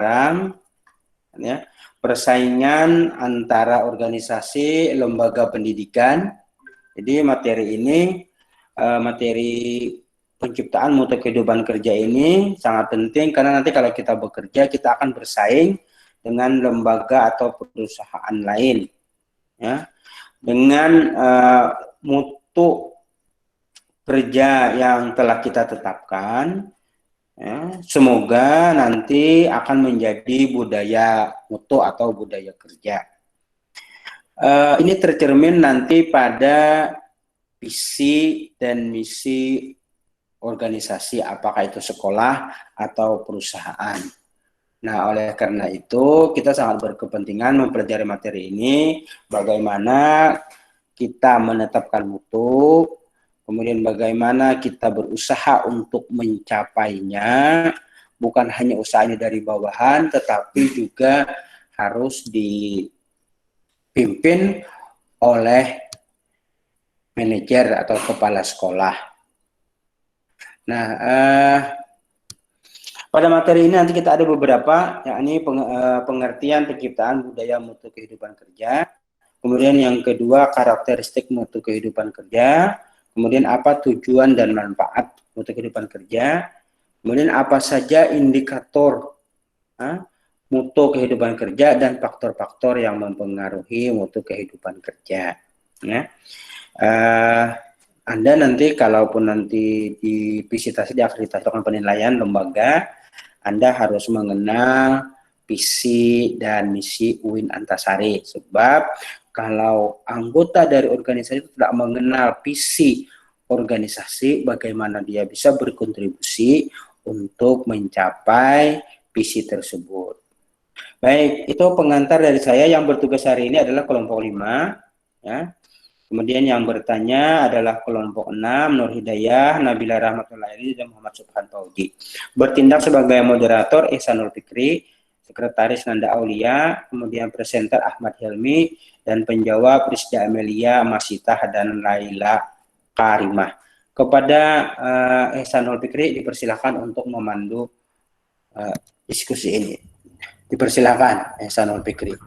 sekarang, ya, persaingan antara organisasi lembaga pendidikan. Jadi materi ini, materi penciptaan mutu kehidupan kerja ini sangat penting karena nanti kalau kita bekerja kita akan bersaing dengan lembaga atau perusahaan lain, ya, dengan mutu kerja yang telah kita tetapkan. Ya, semoga nanti akan menjadi budaya mutu atau budaya kerja. Ini tercermin nanti pada visi dan misi organisasi, apakah itu sekolah atau perusahaan. Nah, oleh karena itu kita sangat berkepentingan mempelajari materi ini, bagaimana kita menetapkan mutu, kemudian bagaimana kita berusaha untuk mencapainya, bukan hanya usaha ini dari bawahan, tetapi juga harus dipimpin oleh manajer atau kepala sekolah. Nah, pada materi ini nanti kita ada beberapa, yakni pengertian penciptaan budaya mutu kehidupan kerja, kemudian yang kedua karakteristik mutu kehidupan kerja, kemudian apa tujuan dan manfaat mutu kehidupan kerja, kemudian apa saja indikator mutu kehidupan kerja dan faktor-faktor yang mempengaruhi mutu kehidupan kerja. Ya. Anda nanti kalaupun nanti di visitasi di akreditasi penilaian lembaga, Anda harus mengenal visi dan misi UIN Antasari. Sebab kalau anggota dari organisasi tidak mengenal visi organisasi, bagaimana dia bisa berkontribusi untuk mencapai visi tersebut. Baik, itu pengantar dari saya. Yang bertugas hari ini adalah kelompok 5. Ya. Kemudian yang bertanya adalah kelompok 6, Nur Hidayah, Nabila Rahmatullahi dan Muhammad Subhan Fauji. Bertindak sebagai moderator Ihsanul Fikri, Sekretaris Nanda Aulia, kemudian presenter Ahmad Helmi, dan penjawab Rizda Amelia, Masitah, dan Laila Karimah. Kepada Ihsanul Fikri dipersilakan untuk memandu diskusi ini. Dipersilakan Ihsanul Fikri.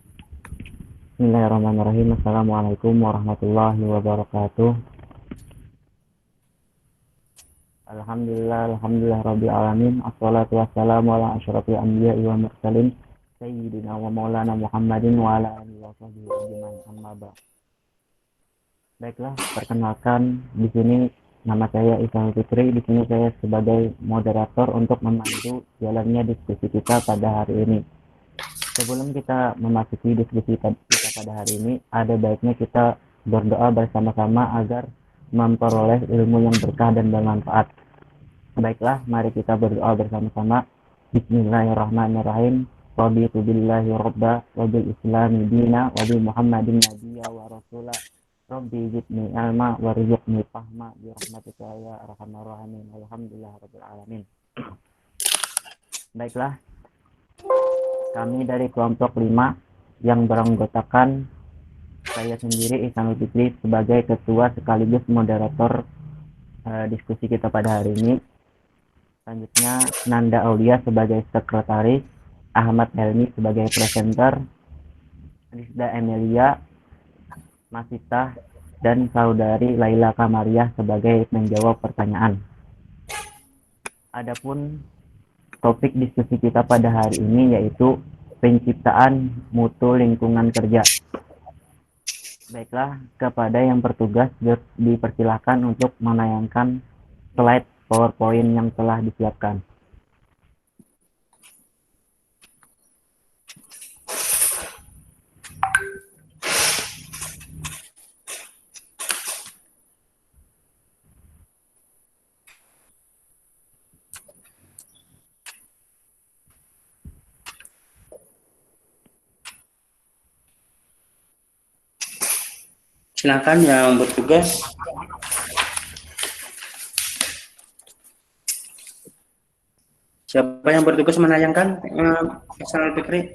Bismillahirrahmanirrahim. Assalamualaikum warahmatullahi wabarakatuh. Alhamdulillah rabbil alamin. Assalatu wassalamu ala asyrafil anbiya'i wa mursalin sayyidina wa maulana Muhammadin wa ala alihi wa sahbihi ajmain. Amma ba'd. Baiklah, perkenalkan di sini nama saya Ihsanul Fikri. Di sini saya sebagai moderator untuk memandu jalannya diskusi kita pada hari ini. Sebelum kita memasuki diskusi kita pada hari ini, ada baiknya kita berdoa bersama-sama agar memperoleh ilmu yang berkah dan bermanfaat. Baiklah, mari kita berdoa bersama-sama. Bismillahirrahmanirrahim. Raditu billahi rabba wa bil islami dina wa bi Muhammadin nabiyya wa rasula. Rabbi zidni ilma warzuqni fahma bi rahmatika ya arhamar rahimin. Alhamdulillahirabbil alamin. Baiklah, kami dari kelompok 5 yang beranggotakan saya sendiri Ihsanul Fikri sebagai ketua sekaligus moderator diskusi kita pada hari ini. Selanjutnya Nanda Aulia sebagai sekretaris, Ahmad Helmi sebagai presenter, Rizda Amelia, Masitah, dan saudari Laila Kamariah sebagai menjawab pertanyaan. Adapun topik diskusi kita pada hari ini yaitu penciptaan mutu lingkungan kerja. Baiklah, kepada yang bertugas dipersilahkan untuk menayangkan slide PowerPoint yang telah disiapkan. Silakan yang bertugas. Siapa yang bertugas menayangkan Ihsanul Fikri?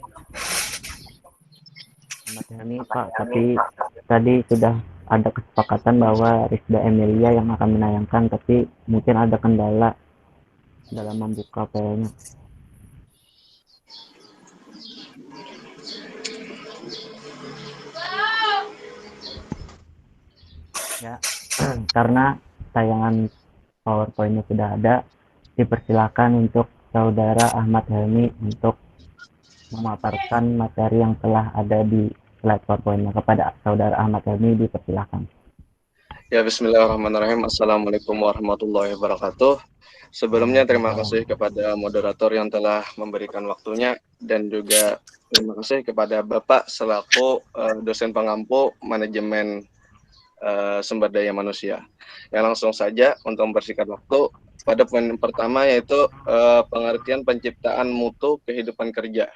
Ahmad Helmi, Pak, tapi tadi sudah ada kesepakatan bahwa Rizda Amelia yang akan menayangkan, tapi mungkin ada kendala dalam membuka file-nya. Ya, karena tayangan PowerPoint-nya sudah ada, dipersilakan untuk Saudara Ahmad Helmi untuk memaparkan materi yang telah ada di slide PowerPoint-nya. Kepada Saudara Ahmad Helmi dipersilakan. Ya, bismillahirrahmanirrahim. Assalamualaikum warahmatullahi wabarakatuh. Sebelumnya terima kasih kepada moderator yang telah memberikan waktunya, dan juga terima kasih kepada Bapak selaku dosen pengampu manajemen sumber daya manusia. Yang langsung saja untuk mempersingkat waktu, pada poin pertama yaitu pengertian penciptaan mutu kehidupan kerja.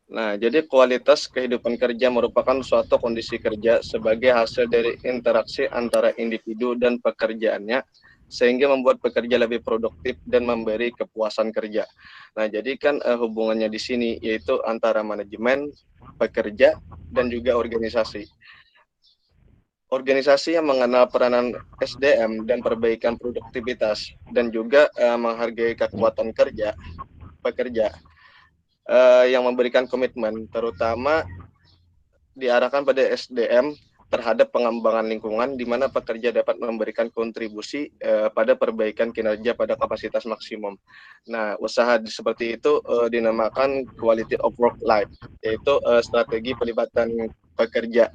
Nah, jadi kualitas kehidupan kerja merupakan suatu kondisi kerja sebagai hasil dari interaksi antara individu dan pekerjaannya, sehingga membuat pekerja lebih produktif dan memberi kepuasan kerja. Nah, jadi kan hubungannya di sini yaitu antara manajemen, pekerja, dan juga organisasi. Organisasi yang mengenal peranan SDM dan perbaikan produktivitas, dan juga menghargai kekuatan pekerja, yang memberikan komitmen terutama diarahkan pada SDM terhadap pengembangan lingkungan, di mana pekerja dapat memberikan kontribusi pada perbaikan kinerja pada kapasitas maksimum. Nah, usaha seperti itu dinamakan quality of work life, yaitu strategi pelibatan pekerja.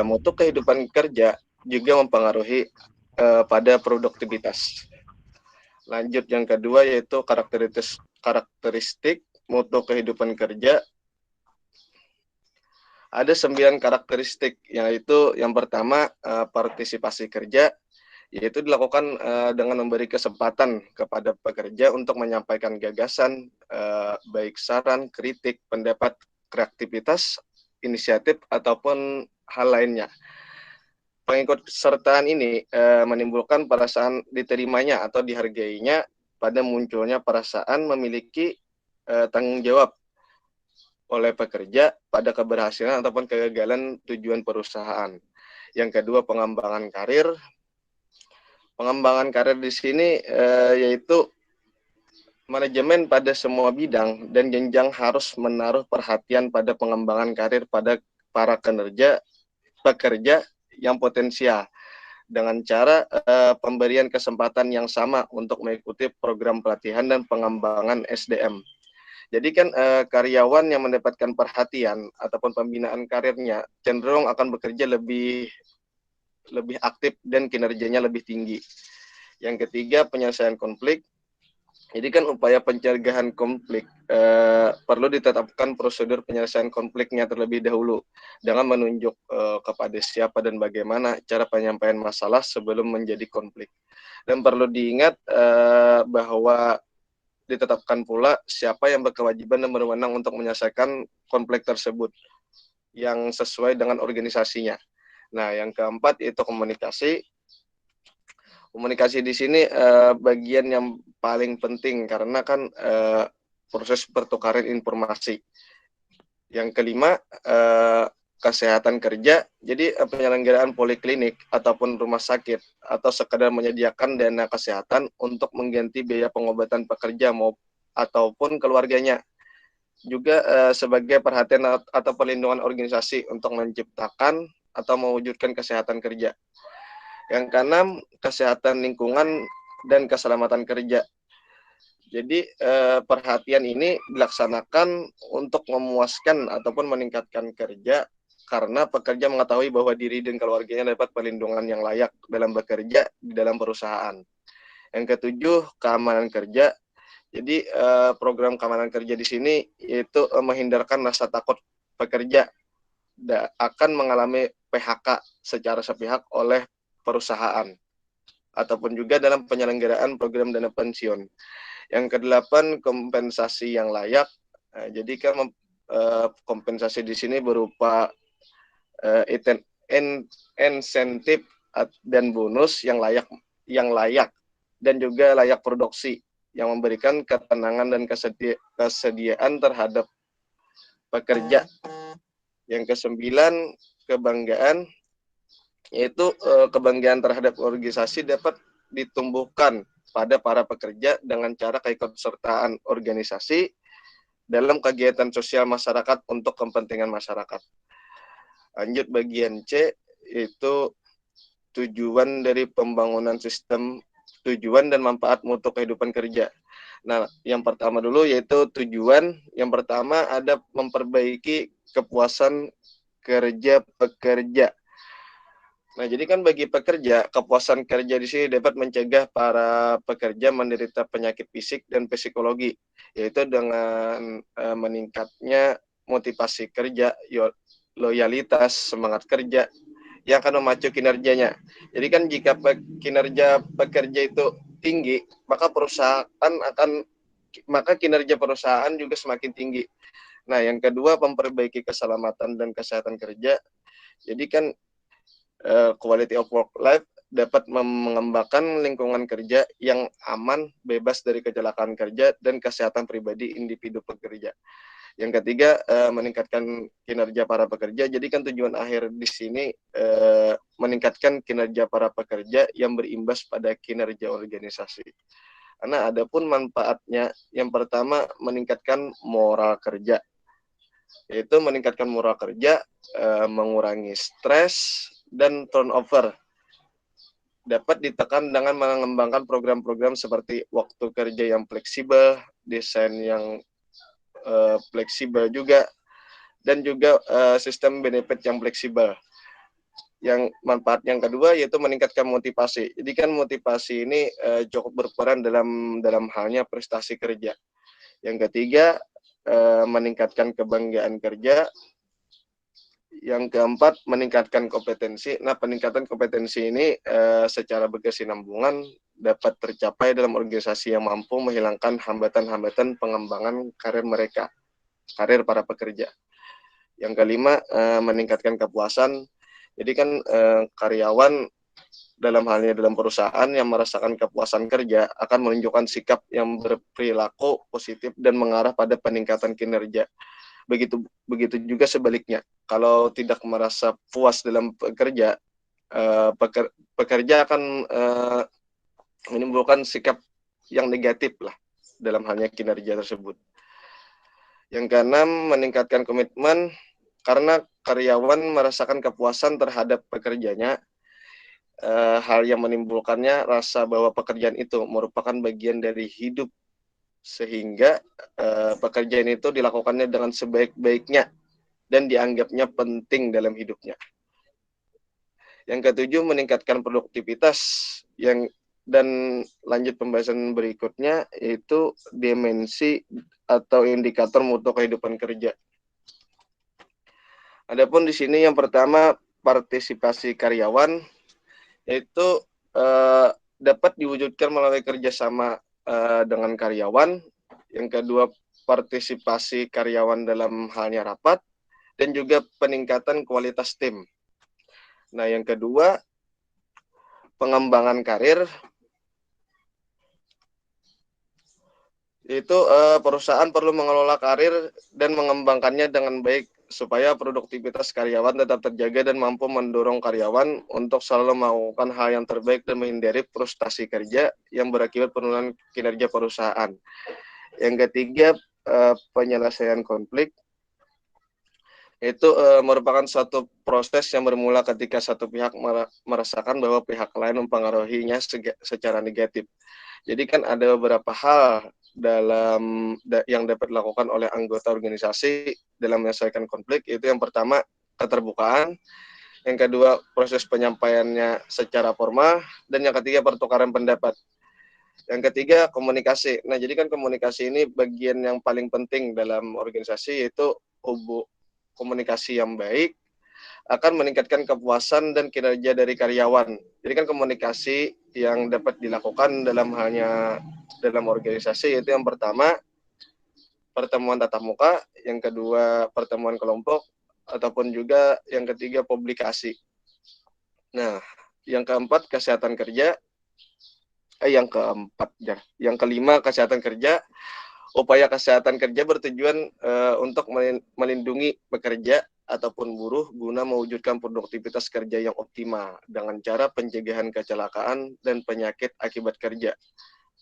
Mutu kehidupan kerja juga mempengaruhi pada produktivitas. Lanjut yang kedua yaitu karakteristik mutu kehidupan kerja. Ada 9 karakteristik, yaitu yang pertama partisipasi kerja, yaitu dilakukan dengan memberi kesempatan kepada pekerja untuk menyampaikan gagasan, baik saran, kritik, pendapat, kreativitas, inisiatif, ataupun hal lainnya. Pengikutsertaan ini menimbulkan perasaan diterimanya atau dihargainya pada munculnya perasaan memiliki tanggung jawab oleh pekerja pada keberhasilan ataupun kegagalan tujuan perusahaan. Yang kedua, pengembangan karir. Pengembangan karir di sini yaitu manajemen pada semua bidang dan jenjang harus menaruh perhatian pada pengembangan karir pada para pekerja yang potensial dengan cara pemberian kesempatan yang sama untuk mengikuti program pelatihan dan pengembangan SDM. Jadi kan karyawan yang mendapatkan perhatian ataupun pembinaan karirnya cenderung akan bekerja lebih aktif dan kinerjanya lebih tinggi. Yang ketiga, penyelesaian konflik. Jadi kan upaya pencegahan konflik perlu ditetapkan prosedur penyelesaian konfliknya terlebih dahulu dengan menunjuk kepada siapa dan bagaimana cara penyampaian masalah sebelum menjadi konflik. Dan perlu diingat bahwa ditetapkan pula siapa yang berkewajiban dan berwenang untuk menyelesaikan konflik tersebut yang sesuai dengan organisasinya. Nah, yang keempat itu komunikasi. Komunikasi di sini bagian yang paling penting karena kan proses pertukaran informasi. Yang kelima, kesehatan kerja. Jadi penyelenggaraan poliklinik ataupun rumah sakit atau sekadar menyediakan dana kesehatan untuk mengganti biaya pengobatan pekerja ataupun keluarganya. Juga sebagai perhatian atau perlindungan organisasi untuk menciptakan atau mewujudkan kesehatan kerja. Yang keenam, kesehatan lingkungan dan keselamatan kerja. Jadi perhatian ini dilaksanakan untuk memuaskan ataupun meningkatkan kerja karena pekerja mengetahui bahwa diri dan keluarganya dapat perlindungan yang layak dalam bekerja di dalam perusahaan. Yang ketujuh, keamanan kerja. Jadi program keamanan kerja di sini yaitu menghindarkan rasa takut pekerja akan mengalami PHK secara sepihak oleh perusahaan ataupun juga dalam penyelenggaraan program dana pensiun. Yang kedelapan, kompensasi yang layak. Jadi kan kompensasi di sini berupa insentif dan bonus yang layak dan juga layak produksi yang memberikan ketenangan dan kesediaan terhadap pekerja. Yang kesembilan, kebanggaan, yaitu kebanggaan terhadap organisasi dapat ditumbuhkan pada para pekerja dengan cara keikutsertaan organisasi dalam kegiatan sosial masyarakat untuk kepentingan masyarakat. Lanjut bagian C, itu tujuan dari pembangunan sistem, tujuan dan manfaat mutu kehidupan kerja. Nah, yang pertama dulu yaitu tujuan. Yang pertama ada memperbaiki kepuasan kerja pekerja. Nah, jadi kan bagi pekerja, kepuasan kerja di sini dapat mencegah para pekerja menderita penyakit fisik dan psikologi, yaitu dengan meningkatnya motivasi kerja, loyalitas, semangat kerja, yang akan memacu kinerjanya. Jadi kan jika kinerja pekerja itu tinggi, maka kinerja perusahaan juga semakin tinggi. Nah, yang kedua memperbaiki keselamatan dan kesehatan kerja. Jadi kan quality of work life dapat mengembangkan lingkungan kerja yang aman, bebas dari kecelakaan kerja dan kesehatan pribadi individu pekerja. Yang ketiga, meningkatkan kinerja para pekerja. Jadi kan tujuan akhir di sini meningkatkan kinerja para pekerja yang berimbas pada kinerja organisasi. Karena ada pun manfaatnya, yang pertama meningkatkan moral kerja. Yaitu meningkatkan moral kerja, mengurangi stres dan turnover. Dapat ditekan dengan mengembangkan program-program seperti waktu kerja yang fleksibel, desain yang fleksibel juga, dan juga sistem benefit yang fleksibel. Yang manfaat yang kedua yaitu meningkatkan motivasi. Jadi kan motivasi ini cukup berperan dalam halnya prestasi kerja. Yang ketiga, meningkatkan kebanggaan kerja. Yang keempat, meningkatkan kompetensi. Nah, peningkatan kompetensi ini secara berkesinambungan dapat tercapai dalam organisasi yang mampu menghilangkan hambatan-hambatan pengembangan karir mereka, karir para pekerja. Yang kelima, meningkatkan kepuasan. Jadi kan karyawan dalam halnya dalam perusahaan yang merasakan kepuasan kerja akan menunjukkan sikap yang berperilaku positif dan mengarah pada peningkatan kinerja. Begitu juga sebaliknya. Kalau tidak merasa puas dalam bekerja, pekerja akan menimbulkan sikap yang negatif lah dalam halnya kinerja tersebut. Yang keenam, meningkatkan komitmen. Karena karyawan merasakan kepuasan terhadap pekerjanya, hal yang menimbulkannya rasa bahwa pekerjaan itu merupakan bagian dari hidup, sehingga pekerjaan itu dilakukannya dengan sebaik-baiknya dan dianggapnya penting dalam hidupnya. Yang ketujuh, meningkatkan produktivitas. Dan lanjut pembahasan berikutnya yaitu dimensi atau indikator mutu kehidupan kerja. Adapun di sini yang pertama, partisipasi karyawan, yaitu dapat diwujudkan melalui kerjasama dengan karyawan. Yang kedua, partisipasi karyawan dalam halnya rapat, dan juga peningkatan kualitas tim. Nah, yang kedua, pengembangan karir, yaitu perusahaan perlu mengelola karir dan mengembangkannya dengan baik supaya produktivitas karyawan tetap terjaga dan mampu mendorong karyawan untuk selalu melakukan hal yang terbaik dan menghindari frustasi kerja yang berakibat penurunan kinerja perusahaan. Yang ketiga, penyelesaian konflik. Itu merupakan suatu proses yang bermula ketika satu pihak merasakan bahwa pihak lain mempengaruhinya secara negatif. Jadi kan ada beberapa hal yang dapat dilakukan oleh anggota organisasi dalam menyelesaikan konflik. Itu yang pertama, keterbukaan. Yang kedua, proses penyampaiannya secara formal. Dan yang ketiga, pertukaran pendapat. Yang ketiga, komunikasi. Nah, jadi kan komunikasi ini bagian yang paling penting dalam organisasi, yaitu komunikasi yang baik akan meningkatkan kepuasan dan kinerja dari karyawan. Jadi kan komunikasi yang dapat dilakukan dalam organisasi yaitu yang pertama, pertemuan tatap muka, yang kedua pertemuan kelompok, ataupun juga yang ketiga publikasi. Nah, yang keempat kesehatan kerja. Yang kelima kesehatan kerja. Upaya kesehatan kerja bertujuan untuk melindungi pekerja ataupun buruh guna mewujudkan produktivitas kerja yang optimal dengan cara pencegahan kecelakaan dan penyakit akibat kerja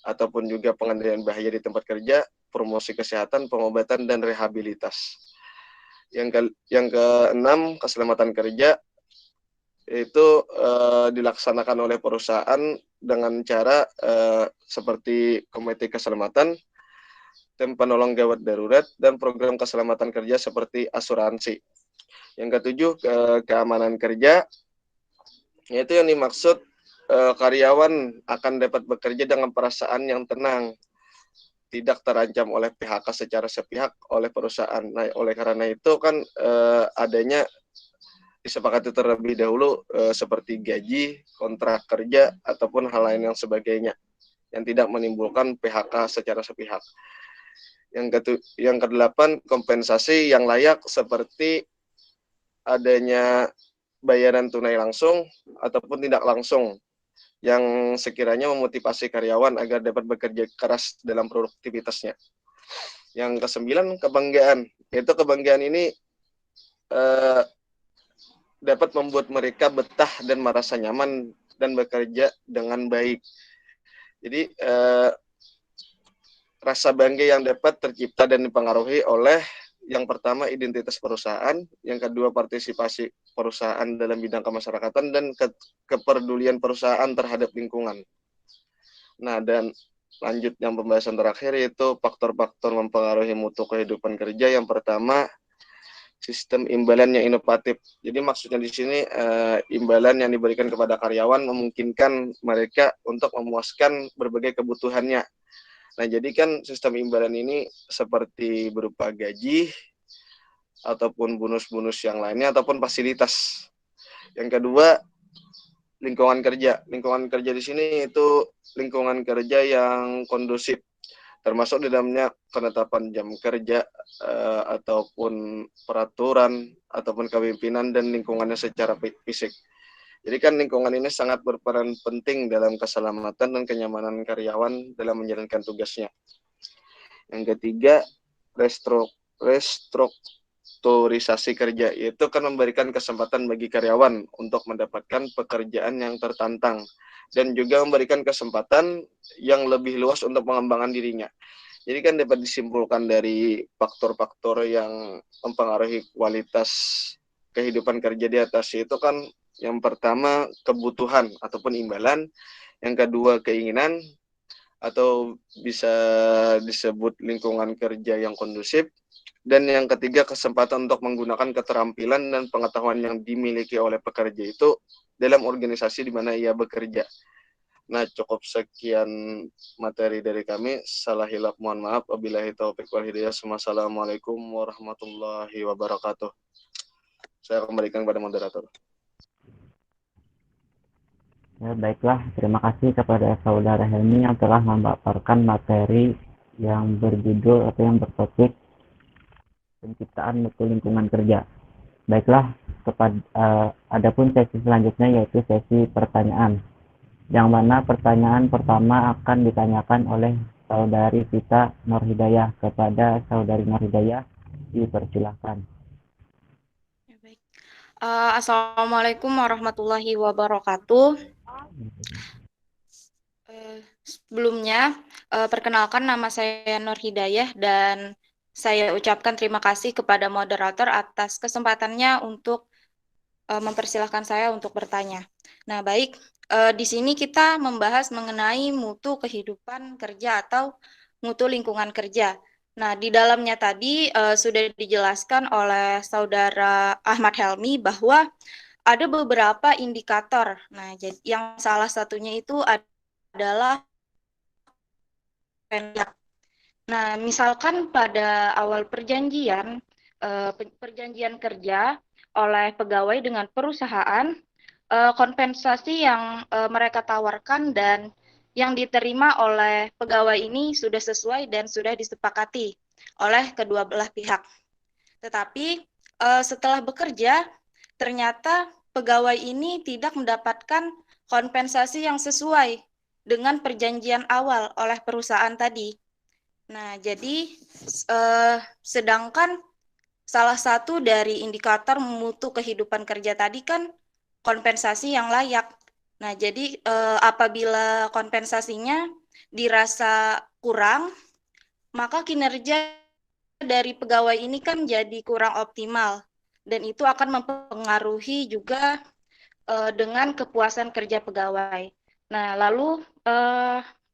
ataupun juga pengendalian bahaya di tempat kerja, promosi kesehatan, pengobatan, dan rehabilitas. Yang keenam, keselamatan kerja itu dilaksanakan oleh perusahaan dengan cara seperti komite keselamatan, tim penolong gawat darurat, dan program keselamatan kerja seperti asuransi. Yang ketujuh, keamanan kerja, yaitu yang dimaksud karyawan akan dapat bekerja dengan perasaan yang tenang, tidak terancam oleh PHK secara sepihak oleh perusahaan. Nah, oleh karena itu kan adanya disepakati terlebih dahulu seperti gaji, kontrak kerja, ataupun hal lain yang sebagainya yang tidak menimbulkan PHK secara sepihak. Yang kedelapan, kompensasi yang layak seperti adanya bayaran tunai langsung ataupun tidak langsung yang sekiranya memotivasi karyawan agar dapat bekerja keras dalam produktivitasnya. Yang kesembilan, kebanggaan. Yaitu kebanggaan ini dapat membuat mereka betah dan merasa nyaman dan bekerja dengan baik. Jadi rasa bangga yang dapat tercipta dan dipengaruhi oleh yang pertama identitas perusahaan, yang kedua partisipasi perusahaan dalam bidang kemasyarakatan, dan kepedulian perusahaan terhadap lingkungan. Nah, dan lanjut yang pembahasan terakhir yaitu faktor-faktor mempengaruhi mutu kehidupan kerja. Yang pertama, sistem imbalan yang inovatif. Jadi maksudnya di sini imbalan yang diberikan kepada karyawan memungkinkan mereka untuk memuaskan berbagai kebutuhannya. Nah, jadi kan sistem imbalan ini seperti berupa gaji, ataupun bonus-bonus yang lainnya, ataupun fasilitas. Yang kedua, lingkungan kerja. Lingkungan kerja di sini itu lingkungan kerja yang kondusif, termasuk di dalamnya penetapan jam kerja, ataupun peraturan, ataupun kepemimpinan, dan lingkungannya secara fisik. Jadi kan lingkungan ini sangat berperan penting dalam keselamatan dan kenyamanan karyawan dalam menjalankan tugasnya. Yang ketiga, restrukturisasi kerja, yaitu kan memberikan kesempatan bagi karyawan untuk mendapatkan pekerjaan yang tertantang dan juga memberikan kesempatan yang lebih luas untuk mengembangkan dirinya. Jadi kan dapat disimpulkan dari faktor-faktor yang mempengaruhi kualitas kehidupan kerja di atas itu kan yang pertama kebutuhan ataupun imbalan, yang kedua keinginan atau bisa disebut lingkungan kerja yang kondusif, dan yang ketiga kesempatan untuk menggunakan keterampilan dan pengetahuan yang dimiliki oleh pekerja itu dalam organisasi di mana ia bekerja. Nah, cukup sekian materi dari kami. Salah hilaf mohon maaf. Wabillahi taufiq wal hidayah. Wassalamualaikum warahmatullahi wabarakatuh. Saya kembalikan kepada moderator. Ya, baiklah, terima kasih kepada Saudara Helmi yang telah memaparkan materi yang berjudul atau yang bertopik penciptaan mutu lingkungan kerja. Baiklah, adapun sesi selanjutnya yaitu sesi pertanyaan, yang mana pertanyaan pertama akan ditanyakan oleh Saudari Vita Nurhidayah kepada Saudari Nurhidayah. Dipersilahkan. Assalamualaikum warahmatullahi wabarakatuh. Sebelumnya, perkenalkan nama saya Nur Hidayah dan saya ucapkan terima kasih kepada moderator atas kesempatannya untuk mempersilahkan saya untuk bertanya. Nah, baik, di sini kita membahas mengenai mutu kehidupan kerja atau mutu lingkungan kerja. Nah, di dalamnya tadi sudah dijelaskan oleh Saudara Ahmad Helmi bahwa ada beberapa indikator. Nah, jadi yang salah satunya itu adalah pendak. Nah, misalkan pada awal perjanjian kerja oleh pegawai dengan perusahaan, kompensasi yang mereka tawarkan dan yang diterima oleh pegawai ini sudah sesuai dan sudah disepakati oleh kedua belah pihak. Tetapi setelah bekerja, ternyata pegawai ini tidak mendapatkan kompensasi yang sesuai dengan perjanjian awal oleh perusahaan tadi. Nah, jadi sedangkan salah satu dari indikator mutu kehidupan kerja tadi kan kompensasi yang layak. Nah, jadi apabila kompensasinya dirasa kurang, maka kinerja dari pegawai ini kan jadi kurang optimal, dan itu akan mempengaruhi juga dengan kepuasan kerja pegawai. Nah, lalu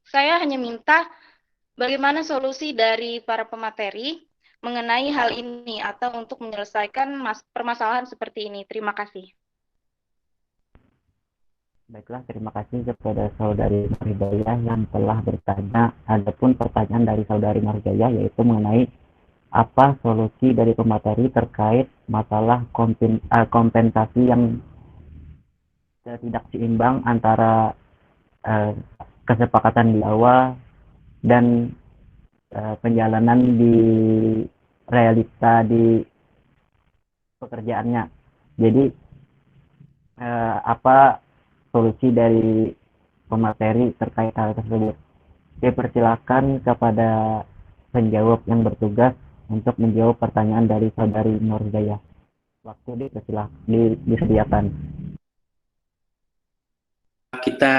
saya hanya minta bagaimana solusi dari para pemateri mengenai hal ini atau untuk menyelesaikan permasalahan seperti ini. Terima kasih. Baiklah, terima kasih kepada Saudari Marhidayah yang telah bertanya. Adapun pertanyaan dari Saudari Marhidayah yaitu mengenai apa solusi dari pemateri terkait masalah kompensasi yang tidak seimbang antara kesepakatan di awal dan penjalanan di realita di pekerjaannya. Jadi apa solusi dari pemateri terkait hal tersebut? Saya persilakan kepada penjawab yang bertugas untuk menjawab pertanyaan dari Saudari Nurhidayah. Waktu disediakan. Kita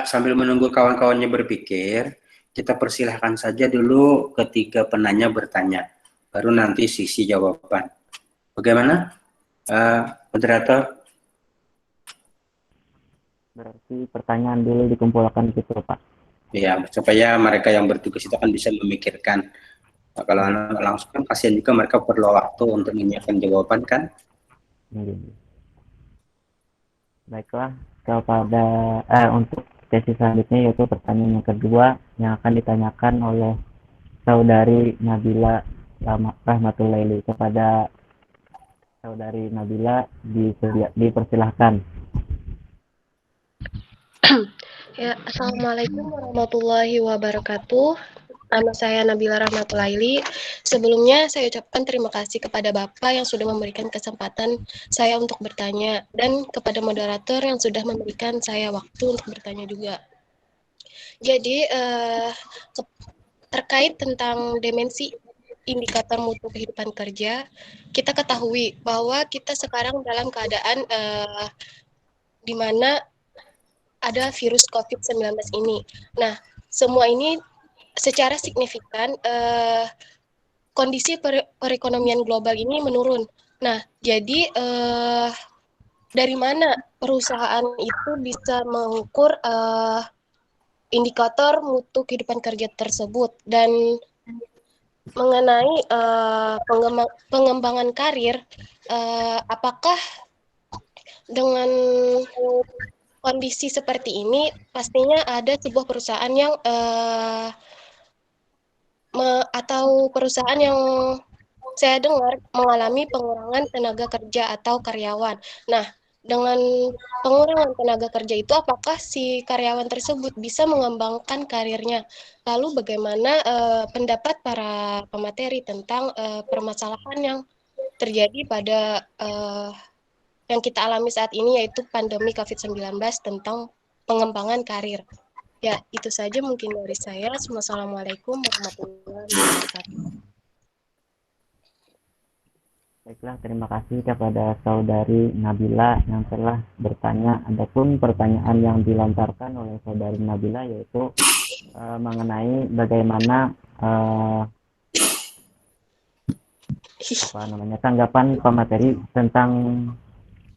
sambil menunggu kawan-kawannya berpikir, kita persilahkan saja dulu ketiga penanya bertanya, baru nanti sisi jawaban. Bagaimana, moderator? Berarti pertanyaan dulu dikumpulkan gitu, Pak. Ya, supaya mereka yang bertugas itu kan bisa memikirkan. Nah, kalau langsung kan kasihan juga, mereka perlu waktu untuk menyiapkan jawaban kan. Baiklah, kepada untuk sesi selanjutnya yaitu pertanyaan yang kedua yang akan ditanyakan oleh Saudari Nabila Rahmatullahi. Kepada Saudari Nabila dipersilahkan. Ya, Assalamualaikum warahmatullahi wabarakatuh. Nama saya Nabila Rahmatullahi. Sebelumnya saya ucapkan terima kasih kepada Bapak yang sudah memberikan kesempatan saya untuk bertanya dan kepada moderator yang sudah memberikan saya waktu untuk bertanya juga. Jadi terkait tentang dimensi indikator mutu kehidupan kerja, kita ketahui bahwa kita sekarang dalam keadaan di mana ada virus COVID-19 ini. Nah, semua ini secara signifikan kondisi perekonomian global ini menurun. Nah, jadi dari mana perusahaan itu bisa mengukur indikator mutu kehidupan kerja tersebut, dan mengenai pengembangan karir, apakah dengan kondisi seperti ini pastinya ada sebuah perusahaan yang atau perusahaan yang saya dengar mengalami pengurangan tenaga kerja atau karyawan. Nah, dengan pengurangan tenaga kerja itu apakah si karyawan tersebut bisa mengembangkan karirnya? Lalu bagaimana pendapat para pemateri tentang permasalahan yang terjadi pada yang kita alami saat ini, yaitu pandemi COVID-19 tentang pengembangan karir. Ya, itu saja mungkin dari saya. Wassalamualaikum warahmatullahi wabarakatuh. Baiklah, terima kasih kepada Saudari Nabila yang telah bertanya. Adapun pertanyaan yang dilontarkan oleh Saudari Nabila yaitu mengenai bagaimana tanggapan pemateri tentang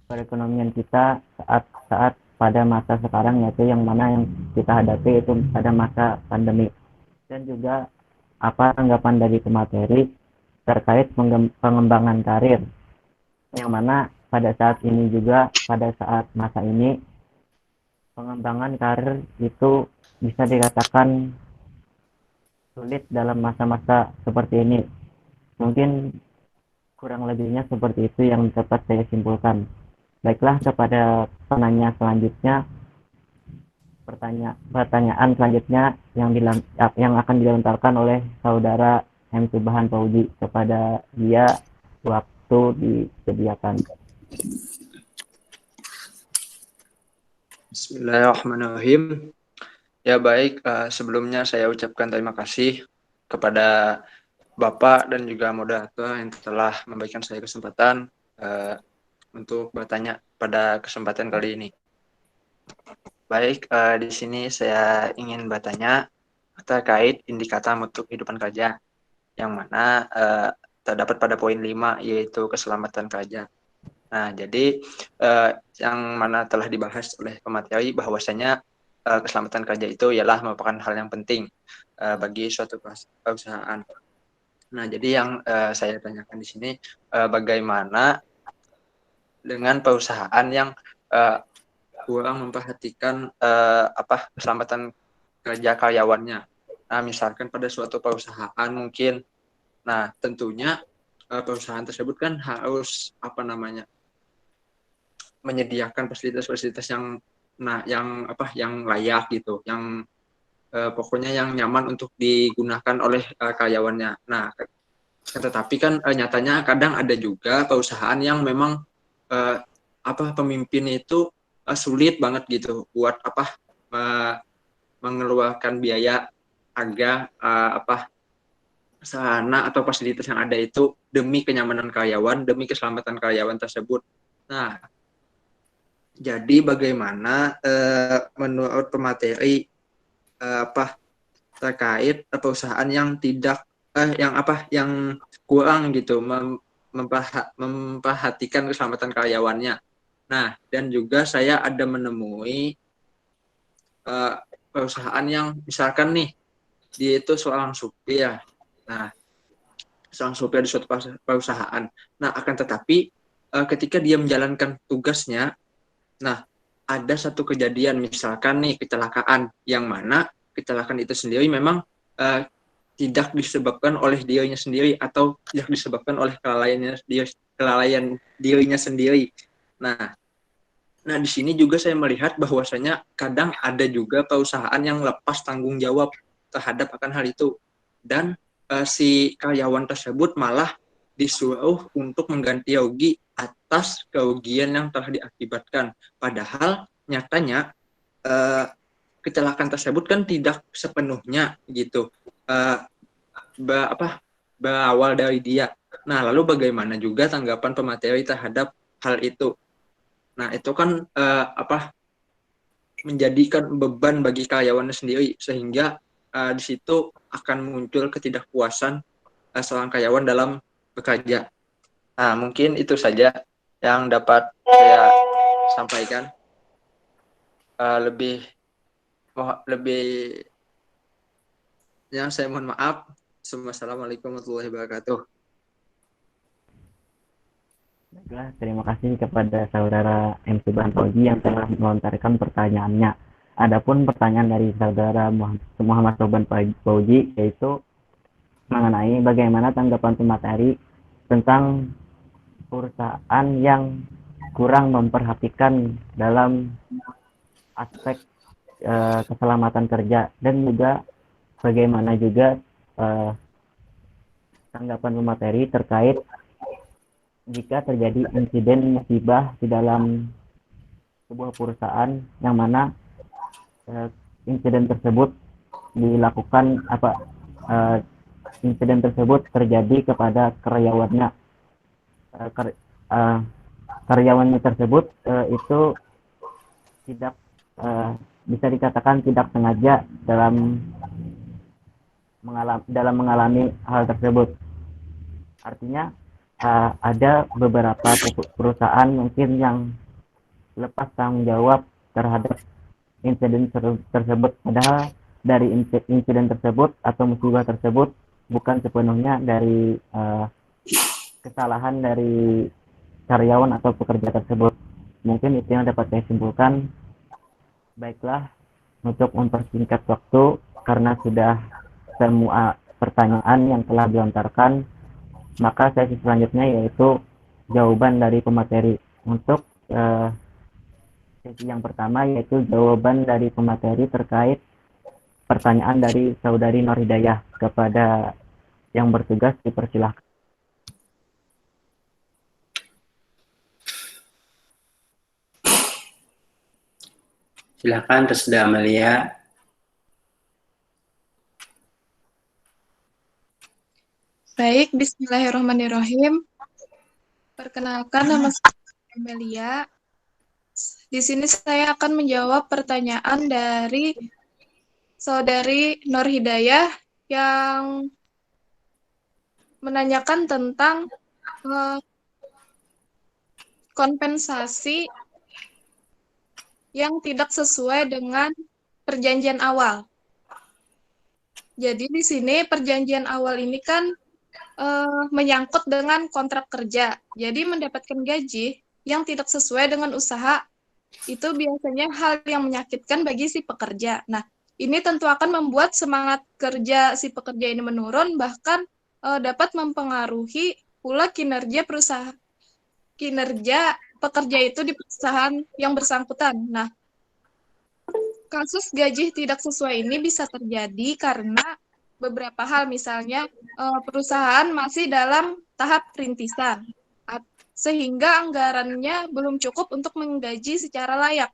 perekonomian kita saat pada masa sekarang, yaitu yang mana yang kita hadapi itu pada masa pandemi, dan juga apa tanggapan dari pemateri terkait pengembangan karir, yang mana pada saat ini juga, pada saat masa ini pengembangan karir itu bisa dikatakan sulit dalam masa-masa seperti ini. Mungkin kurang lebihnya seperti itu yang dapat saya simpulkan. Baiklah, kepada penanya selanjutnya, pertanyaan selanjutnya yang akan dilontarkan oleh Saudara M. Subhan Fauzi. Kepada dia waktu disediakan. Bismillahirrahmanirrahim. Ya baik, sebelumnya saya ucapkan terima kasih kepada Bapak dan juga moderator yang telah memberikan saya kesempatan untuk bertanya pada kesempatan kali ini. Baik, di sini saya ingin bertanya, terkait indikator mutu kehidupan kerja, yang mana terdapat pada poin 5, yaitu keselamatan kerja. Nah, jadi yang mana telah dibahas oleh pemateri bahwasanya keselamatan kerja itu ialah merupakan hal yang penting bagi suatu perusahaan. Nah, jadi yang saya tanyakan di sini, bagaimana dengan perusahaan yang kurang memperhatikan keselamatan kerja karyawannya. Nah, misalkan pada suatu perusahaan mungkin, nah tentunya perusahaan tersebut kan harus menyediakan fasilitas-fasilitas yang layak gitu, yang pokoknya yang nyaman untuk digunakan oleh karyawannya. Nah, tetapi kan nyatanya kadang ada juga perusahaan yang memang pemimpin itu sulit banget gitu buat mengeluarkan biaya agar sarana atau fasilitas yang ada itu demi kenyamanan karyawan, demi keselamatan karyawan tersebut. Nah, jadi bagaimana menurut pemateri terkait perusahaan yang tidak yang kurang gitu memperhatikan keselamatan karyawannya. Nah, dan juga saya ada menemui perusahaan yang misalkan nih dia itu seorang supir. Nah, seorang supir di suatu perusahaan. Nah, akan tetapi ketika dia menjalankan tugasnya, nah ada satu kejadian misalkan nih kecelakaan, yang mana kecelakaan itu sendiri memang tidak disebabkan oleh dirinya sendiri atau tidak disebabkan oleh kelalaian dirinya sendiri. Nah, di sini juga saya melihat bahwasanya kadang ada juga perusahaan yang lepas tanggung jawab terhadap akan hal itu, dan si karyawan tersebut malah disuruh untuk mengganti rugi atas kerugian yang telah diakibatkan. Padahal nyatanya kecelakaan tersebut kan tidak sepenuhnya gitu berawal dari dia. Nah, lalu bagaimana juga tanggapan pemateri terhadap hal itu? Nah, itu kan menjadikan beban bagi karyawannya sendiri, sehingga di situ akan muncul ketidakpuasan seorang karyawan dalam bekerja. Nah, mungkin itu saja yang dapat saya sampaikan. Yang saya mohon maaf. Assalamualaikum warahmatullahi wabarakatuh. Baiklah, terima kasih kepada saudara MC Bantoji yang telah melontarkan pertanyaannya. Adapun pertanyaan dari saudara Muhammad Soban Fauji yaitu mengenai bagaimana tanggapan pemateri tentang perusahaan yang kurang memperhatikan dalam aspek keselamatan kerja, dan juga bagaimana juga tanggapan pemateri terkait jika terjadi insiden musibah di dalam sebuah perusahaan yang mana insiden tersebut dilakukan insiden tersebut terjadi kepada karyawannya. Karyawannya tersebut itu tidak bisa dikatakan tidak sengaja dalam mengalami hal tersebut. Artinya ada beberapa perusahaan mungkin yang lepas tanggung jawab terhadap insiden tersebut, padahal dari insiden tersebut atau musibah tersebut bukan sepenuhnya dari kesalahan dari karyawan atau pekerja tersebut. Mungkin itu yang dapat saya simpulkan. Baiklah, untuk mempersingkat waktu karena sudah semua pertanyaan yang telah dilontarkan, maka sesi selanjutnya yaitu jawaban dari pemateri. Untuk sesi yang pertama yaitu jawaban dari pemateri terkait pertanyaan dari saudari Nur Hidayah. Kepada yang bertugas dipersilahkan. Silakan Resda Amalia. Baik, bismillahirrahmanirrahim. Perkenalkan, nama saya Amelia. Di sini saya akan menjawab pertanyaan dari Saudari Nur Hidayah yang menanyakan tentang kompensasi yang tidak sesuai dengan perjanjian awal. Jadi di sini perjanjian awal ini kan menyangkut dengan kontrak kerja. Jadi mendapatkan gaji yang tidak sesuai dengan usaha itu biasanya hal yang menyakitkan bagi si pekerja. Nah, ini tentu akan membuat semangat kerja si pekerja ini menurun, bahkan dapat mempengaruhi pula kinerja pekerja itu di perusahaan yang bersangkutan. Nah, kasus gaji tidak sesuai ini bisa terjadi karena beberapa hal, misalnya perusahaan masih dalam tahap perintisan, sehingga anggarannya belum cukup untuk menggaji secara layak.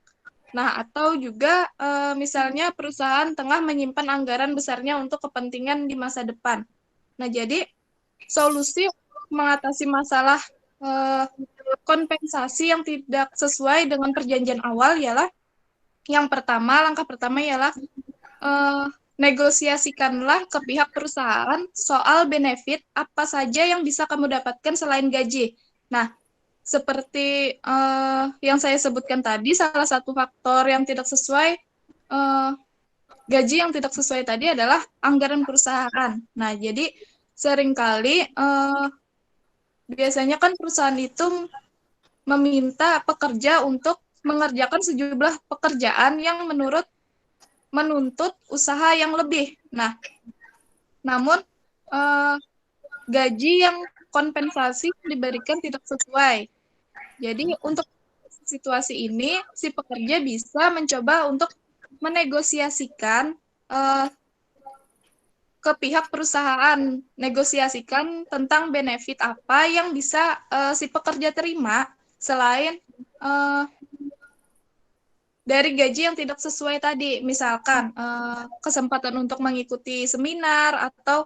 Nah, atau juga misalnya perusahaan tengah menyimpan anggaran besarnya untuk kepentingan di masa depan. Nah, jadi solusi mengatasi masalah kompensasi yang tidak sesuai dengan perjanjian awal ialah langkah pertama ialah negosiasikanlah ke pihak perusahaan soal benefit apa saja yang bisa kamu dapatkan selain gaji. Nah, seperti yang saya sebutkan tadi, salah satu faktor yang tidak sesuai gaji yang tidak sesuai tadi adalah anggaran perusahaan. Nah, jadi seringkali biasanya kan perusahaan itu meminta pekerja untuk mengerjakan sejumlah pekerjaan yang menuntut usaha yang lebih. Nah, namun gaji yang kompensasi diberikan tidak sesuai. Jadi untuk situasi ini, si pekerja bisa mencoba untuk menegosiasikan ke pihak perusahaan, negosiasikan tentang benefit apa yang bisa si pekerja terima selain dari gaji yang tidak sesuai tadi, misalkan kesempatan untuk mengikuti seminar atau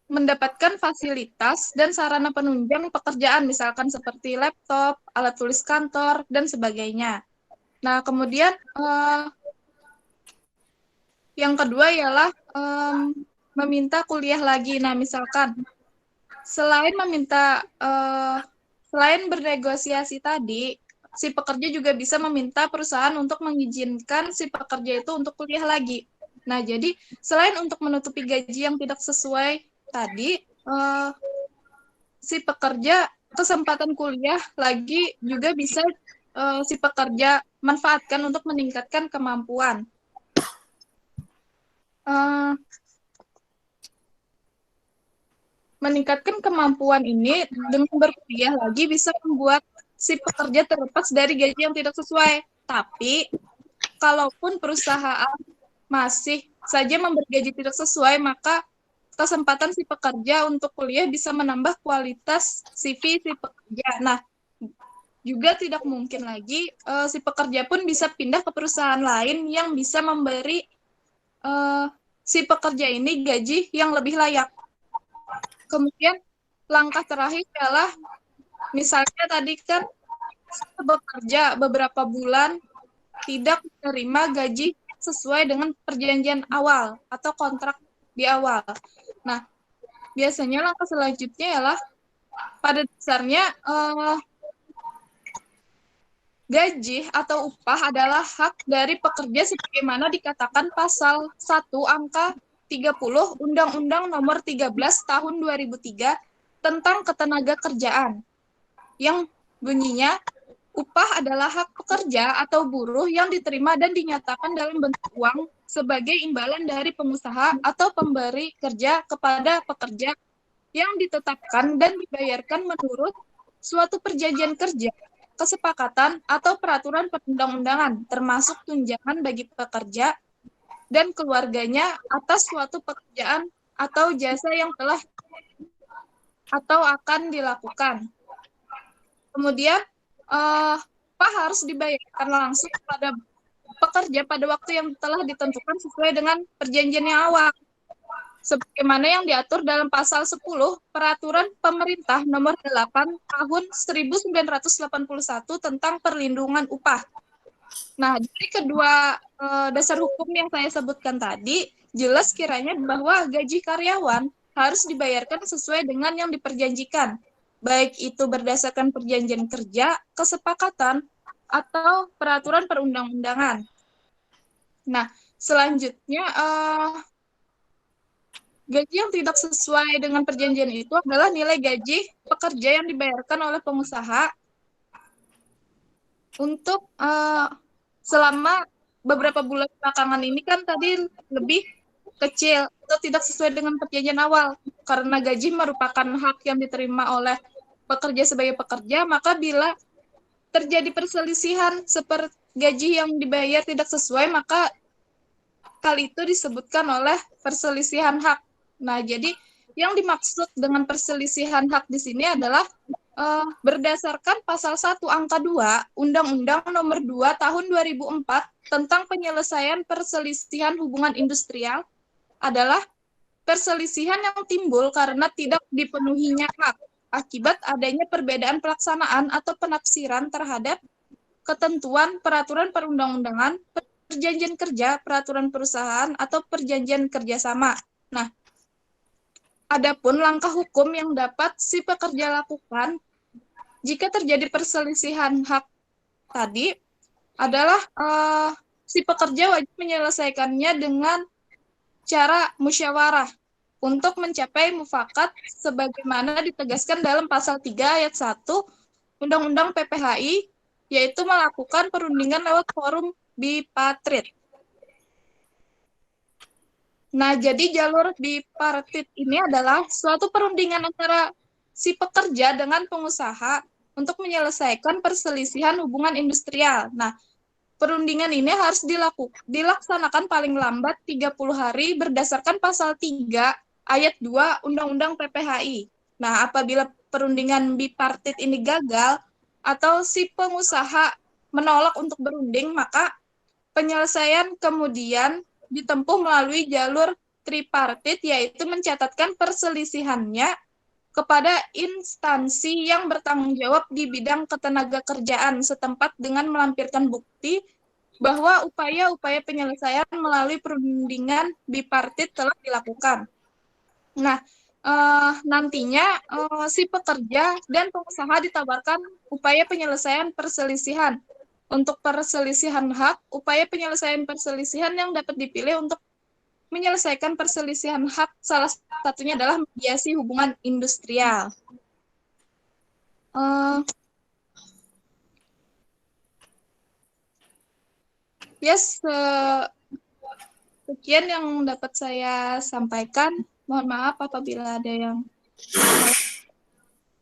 mendapatkan fasilitas dan sarana penunjang pekerjaan, misalkan seperti laptop, alat tulis kantor, dan sebagainya. Nah, kemudian yang kedua ialah meminta kuliah lagi. Nah, misalkan selain bernegosiasi tadi, si pekerja juga bisa meminta perusahaan untuk mengizinkan si pekerja itu untuk kuliah lagi. Nah, jadi selain untuk menutupi gaji yang tidak sesuai tadi, si pekerja kesempatan kuliah lagi juga bisa si pekerja manfaatkan untuk meningkatkan kemampuan. Meningkatkan kemampuan ini dengan berkuliah lagi bisa membuat si pekerja terlepas dari gaji yang tidak sesuai. Tapi, kalaupun perusahaan masih saja memberi gaji tidak sesuai, maka kesempatan si pekerja untuk kuliah bisa menambah kualitas CV si pekerja. Nah, juga tidak mungkin lagi si pekerja pun bisa pindah ke perusahaan lain yang bisa memberi si pekerja ini gaji yang lebih layak. Kemudian langkah terakhir adalah misalnya tadi kan bekerja beberapa bulan tidak menerima gaji sesuai dengan perjanjian awal atau kontrak di awal. Nah, biasanya langkah selanjutnya ialah pada dasarnya gaji atau upah adalah hak dari pekerja sebagaimana dikatakan pasal 1 angka 30 Undang-Undang Nomor 13 Tahun 2003 tentang Ketenagakerjaan yang bunyinya upah adalah hak pekerja atau buruh yang diterima dan dinyatakan dalam bentuk uang sebagai imbalan dari pengusaha atau pemberi kerja kepada pekerja yang ditetapkan dan dibayarkan menurut suatu perjanjian kerja, kesepakatan atau peraturan perundang-undangan, termasuk tunjangan bagi pekerja dan keluarganya atas suatu pekerjaan atau jasa yang telah atau akan dilakukan. Kemudian, upah harus dibayarkan langsung kepada pekerja pada waktu yang telah ditentukan sesuai dengan perjanjian yang awal, sebagaimana yang diatur dalam pasal 10 Peraturan Pemerintah Nomor 8 Tahun 1981 tentang Perlindungan Upah. Nah, dari kedua dasar hukum yang saya sebutkan tadi, jelas kiranya bahwa gaji karyawan harus dibayarkan sesuai dengan yang diperjanjikan, baik itu berdasarkan perjanjian kerja, kesepakatan, atau peraturan perundang-undangan. Nah, selanjutnya gaji yang tidak sesuai dengan perjanjian itu adalah nilai gaji pekerja yang dibayarkan oleh pengusaha untuk selama beberapa bulan belakangan ini kan tadi lebih kecil atau tidak sesuai dengan perjanjian awal. Karena gaji merupakan hak yang diterima oleh pekerja sebagai pekerja, maka bila terjadi perselisihan seperti gaji yang dibayar tidak sesuai, maka hal itu disebutkan oleh perselisihan hak. Nah, jadi yang dimaksud dengan perselisihan hak di sini adalah berdasarkan pasal 1 angka 2 Undang-Undang Nomor 2 Tahun 2004 tentang penyelesaian perselisihan hubungan industrial adalah perselisihan yang timbul karena tidak dipenuhinya hak akibat adanya perbedaan pelaksanaan atau penafsiran terhadap ketentuan peraturan perundang-undangan, perjanjian kerja, peraturan perusahaan, atau perjanjian kerjasama. Nah, adapun langkah hukum yang dapat si pekerja lakukan jika terjadi perselisihan hak tadi adalah si pekerja wajib menyelesaikannya dengan cara musyawarah untuk mencapai mufakat sebagaimana ditegaskan dalam pasal 3 ayat 1 Undang-Undang PPHI, yaitu melakukan perundingan lewat forum bipartit. Nah, jadi jalur bipartit ini adalah suatu perundingan antara si pekerja dengan pengusaha untuk menyelesaikan perselisihan hubungan industrial. Nah, perundingan ini harus dilaksanakan paling lambat 30 hari berdasarkan pasal 3 ayat 2 Undang-Undang PPHI. Nah, apabila perundingan bipartit ini gagal atau si pengusaha menolak untuk berunding, maka penyelesaian kemudian ditempuh melalui jalur tripartit, yaitu mencatatkan perselisihannya kepada instansi yang bertanggung jawab di bidang ketenagakerjaan setempat dengan melampirkan bukti bahwa upaya-upaya penyelesaian melalui perundingan bipartit telah dilakukan. Nah, nantinya si pekerja dan pengusaha ditawarkan upaya penyelesaian perselisihan. Untuk perselisihan hak, upaya penyelesaian perselisihan yang dapat dipilih untuk menyelesaikan perselisihan hak salah satunya adalah mediasi hubungan industrial. Sekian yang dapat saya sampaikan. Mohon maaf apabila ada yang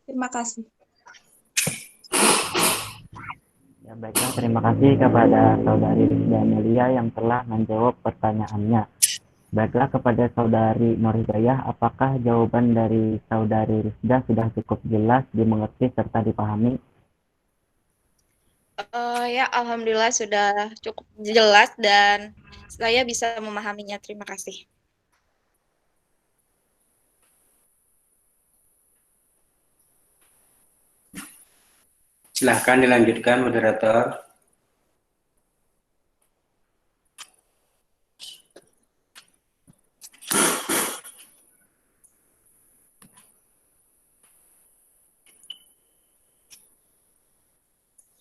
terima kasih. Ya, baiklah, terima kasih kepada Saudari Rizda Amelia yang telah menjawab pertanyaannya. Baiklah, kepada Saudari Nur Hidayah, apakah jawaban dari Saudari Rizda sudah cukup jelas, dimengerti, serta dipahami? Ya, alhamdulillah sudah cukup jelas dan saya bisa memahaminya. Terima kasih. Silahkan dilanjutkan, moderator.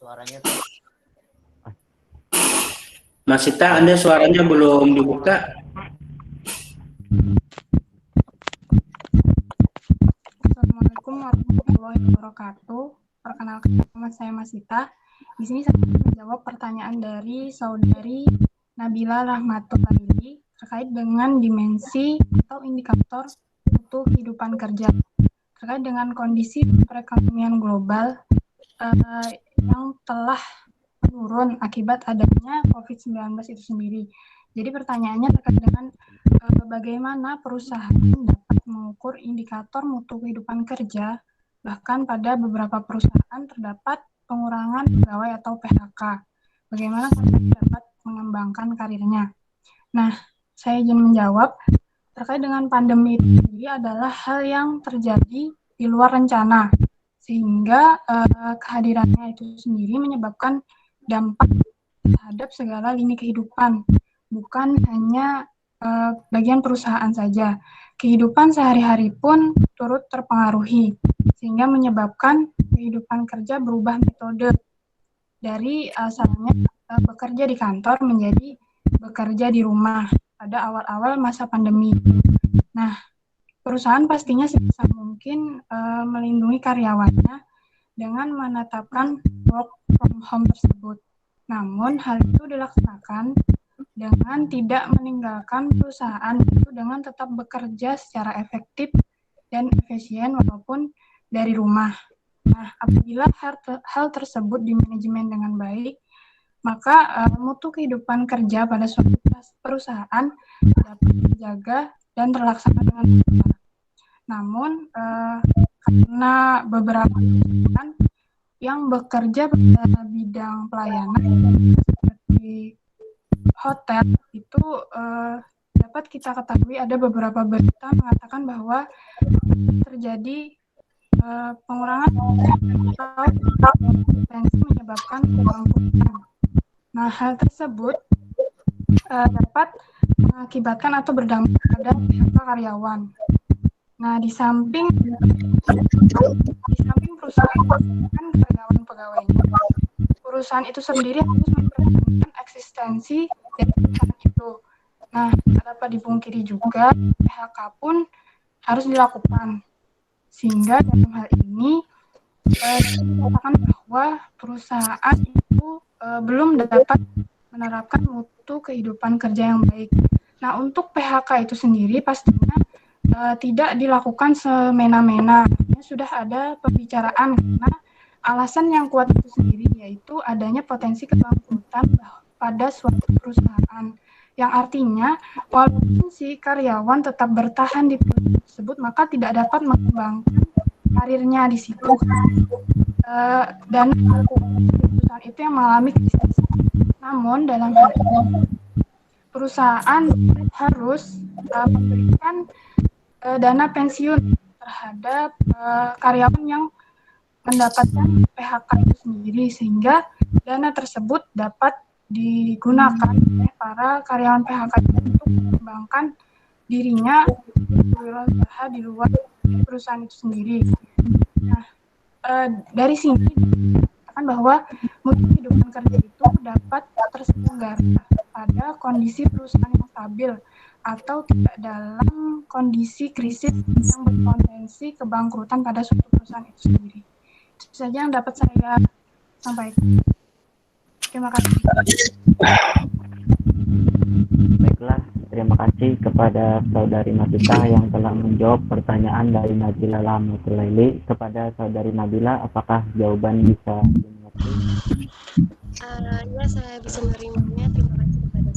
Suaranya Mas Sita, Anda suaranya belum dibuka. Assalamualaikum warahmatullahi wabarakatuh. Perkenalkan, nama saya Mas Sita. Di sini saya menjawab pertanyaan dari Saudari Nabila Rahmatullahi terkait dengan dimensi atau indikator mutu kehidupan kerja terkait dengan kondisi perekonomian global yang telah menurun akibat adanya COVID-19 itu sendiri. Jadi pertanyaannya terkait dengan bagaimana perusahaan dapat mengukur indikator mutu kehidupan kerja, bahkan pada beberapa perusahaan terdapat pengurangan pegawai atau PHK. Bagaimana perusahaan dapat mengembangkan karirnya? Nah, saya ingin menjawab terkait dengan pandemi itu sendiri adalah hal yang terjadi di luar rencana, sehingga kehadirannya itu sendiri menyebabkan dampak terhadap segala lini kehidupan, bukan hanya bagian perusahaan saja. Kehidupan sehari-hari pun turut terpengaruhi, sehingga menyebabkan kehidupan kerja berubah metode dari asalnya bekerja di kantor menjadi bekerja di rumah pada awal-awal masa pandemi. Nah, perusahaan pastinya sebisa mungkin melindungi karyawannya dengan menetapkan work from home tersebut. Namun, hal itu dilaksanakan dengan tidak meninggalkan perusahaan itu dengan tetap bekerja secara efektif dan efisien walaupun dari rumah. Nah, apabila hal tersebut dimanajemen dengan baik, maka mutu kehidupan kerja pada suatu perusahaan dapat dijaga dan terlaksana dengan baik. Namun, karena beberapa perusahaan yang bekerja pada bidang pelayanan seperti hotel itu dapat kita ketahui ada beberapa berita mengatakan bahwa terjadi pengurangan atau potensi menyebabkan kebangkrutan. Nah, hal tersebut dapat mengakibatkan atau berdampak pada PHK karyawan. Nah, di samping perusahaan kan karyawan-pegawainya, perusahaan itu sendiri harus mempertahankan eksistensi dari perusahaan itu. Nah, dapat dipungkiri juga PHK pun harus dilakukan. Sehingga dalam hal ini dikatakan bahwa perusahaan itu belum dapat menerapkan mutu kehidupan kerja yang baik. Nah, untuk PHK itu sendiri pastinya tidak dilakukan semena-mena. Sudah ada pembicaraan karena alasan yang kuat itu sendiri yaitu adanya potensi kebangkrutan pada suatu perusahaan. Yang artinya, walaupun si karyawan tetap bertahan di perusahaan tersebut, maka tidak dapat mengembangkan karirnya di situ. Dan perusahaan itu yang mengalami krisis. Namun, dalam hal ini, perusahaan harus memberikan dana pensiun terhadap karyawan yang mendapatkan PHK itu sendiri, sehingga dana tersebut dapat digunakan oleh para karyawan PHK untuk mengembangkan dirinya berusaha di luar perusahaan itu sendiri. Nah, dari sini dikatakan bahwa mutu kehidupan kerja itu dapat terselenggara pada kondisi perusahaan yang stabil atau tidak dalam kondisi krisis yang berpotensi kebangkrutan pada suatu perusahaan itu sendiri. Itu saja yang dapat saya sampaikan. Terima kasih. Baiklah, terima kasih kepada Saudari Masita yang telah menjawab pertanyaan dari Nabila Lahmatulaili. Kepada Saudari Nabila, apakah jawaban bisa dimengerti? Ya, saya bisa menerimanya. Terima kasih kepada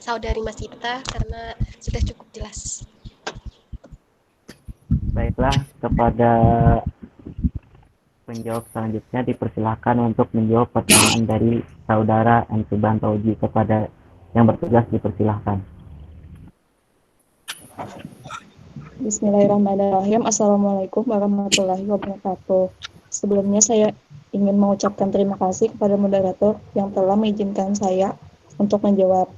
Saudari Masita karena sudah cukup jelas. Baiklah, kepada penjawab selanjutnya dipersilakan untuk menjawab pertanyaan dari Saudara M. Subantauji. Kepada yang bertugas dipersilahkan. Bismillahirrahmanirrahim. Assalamualaikum warahmatullahi wabarakatuh. Sebelumnya saya ingin mengucapkan terima kasih kepada moderator yang telah mengizinkan saya untuk menjawab.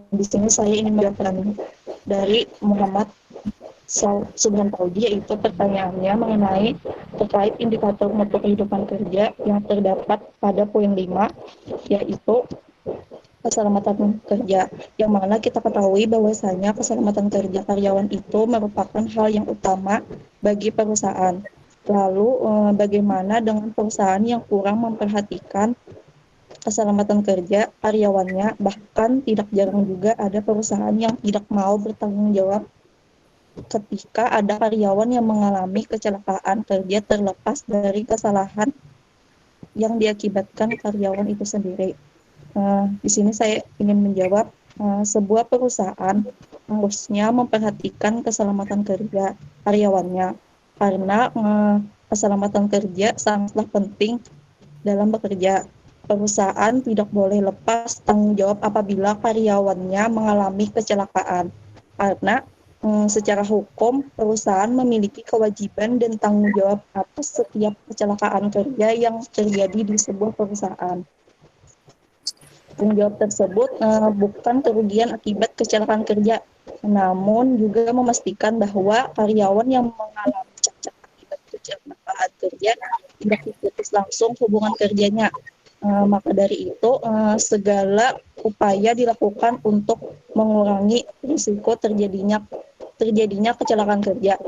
Di sini saya ingin menjawab dari Muhammad Subantauji, yaitu pertanyaannya mengenai terkait indikator mutu kehidupan kerja yang terdapat pada poin 5, yaitu keselamatan kerja, yang mana kita ketahui bahwasanya keselamatan kerja karyawan itu merupakan hal yang utama bagi perusahaan. Lalu bagaimana dengan perusahaan yang kurang memperhatikan keselamatan kerja karyawannya, bahkan tidak jarang juga ada perusahaan yang tidak mau bertanggung jawab ketika ada karyawan yang mengalami kecelakaan kerja terlepas dari kesalahan yang diakibatkan karyawan itu sendiri. Di sini saya ingin menjawab, sebuah perusahaan harusnya memperhatikan keselamatan kerja karyawannya, karena keselamatan kerja sangatlah penting dalam bekerja. Perusahaan tidak boleh lepas tanggung jawab apabila karyawannya mengalami kecelakaan, karena secara hukum, perusahaan memiliki kewajiban dan tanggung jawab atas setiap kecelakaan kerja yang terjadi di sebuah perusahaan. Tanggung jawab tersebut bukan kerugian akibat kecelakaan kerja, namun juga memastikan bahwa karyawan yang mengalami cacat akibat kecelakaan kerja tidak diputus langsung hubungan kerjanya. Maka dari itu, segala upaya dilakukan untuk mengurangi risiko terjadinya kecelakaan kerja,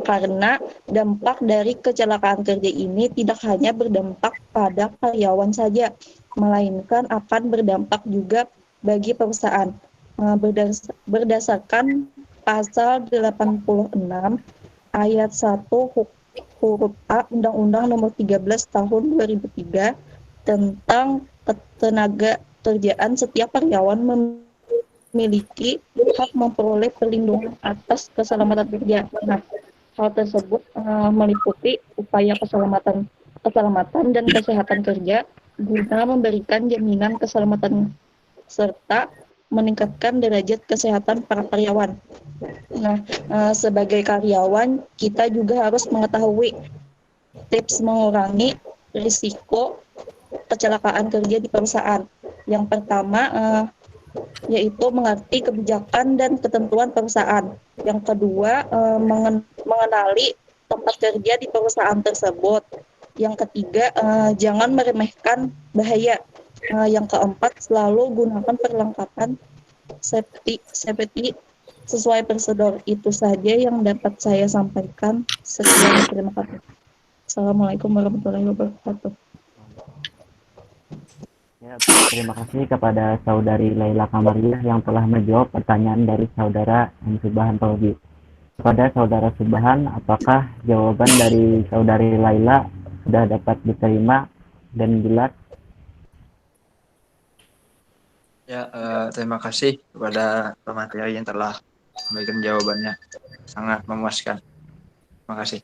karena dampak dari kecelakaan kerja ini tidak hanya berdampak pada karyawan saja, melainkan akan berdampak juga bagi perusahaan. Berdasarkan pasal 86 ayat 1 huruf A Undang-Undang Nomor 13 Tahun 2003 tentang ketenaga kerjaan, setiap karyawan memiliki hak memperoleh perlindungan atas keselamatan kerja. Nah, hal tersebut meliputi upaya keselamatan dan kesehatan kerja guna memberikan jaminan keselamatan serta meningkatkan derajat kesehatan para karyawan. Nah, sebagai karyawan kita juga harus mengetahui tips mengurangi risiko kecelakaan kerja di perusahaan. Yang pertama yaitu mengerti kebijakan dan ketentuan perusahaan. Yang kedua, mengenali tempat kerja di perusahaan tersebut. Yang ketiga, jangan meremehkan bahaya. Yang keempat, selalu gunakan perlengkapan safety sesuai prosedur. Itu saja yang dapat saya sampaikan. Sekian, terima kasih. Assalamualaikum warahmatullahi wabarakatuh. Ya, terima kasih kepada saudari Laila Kamariah yang telah menjawab pertanyaan dari saudara Subhan Tauhid. Kepada saudara Subhan, apakah jawaban dari saudari Laila sudah dapat diterima dan jelas? Ya, terima kasih kepada pemateri yang telah memberikan jawabannya. Sangat memuaskan. Terima kasih.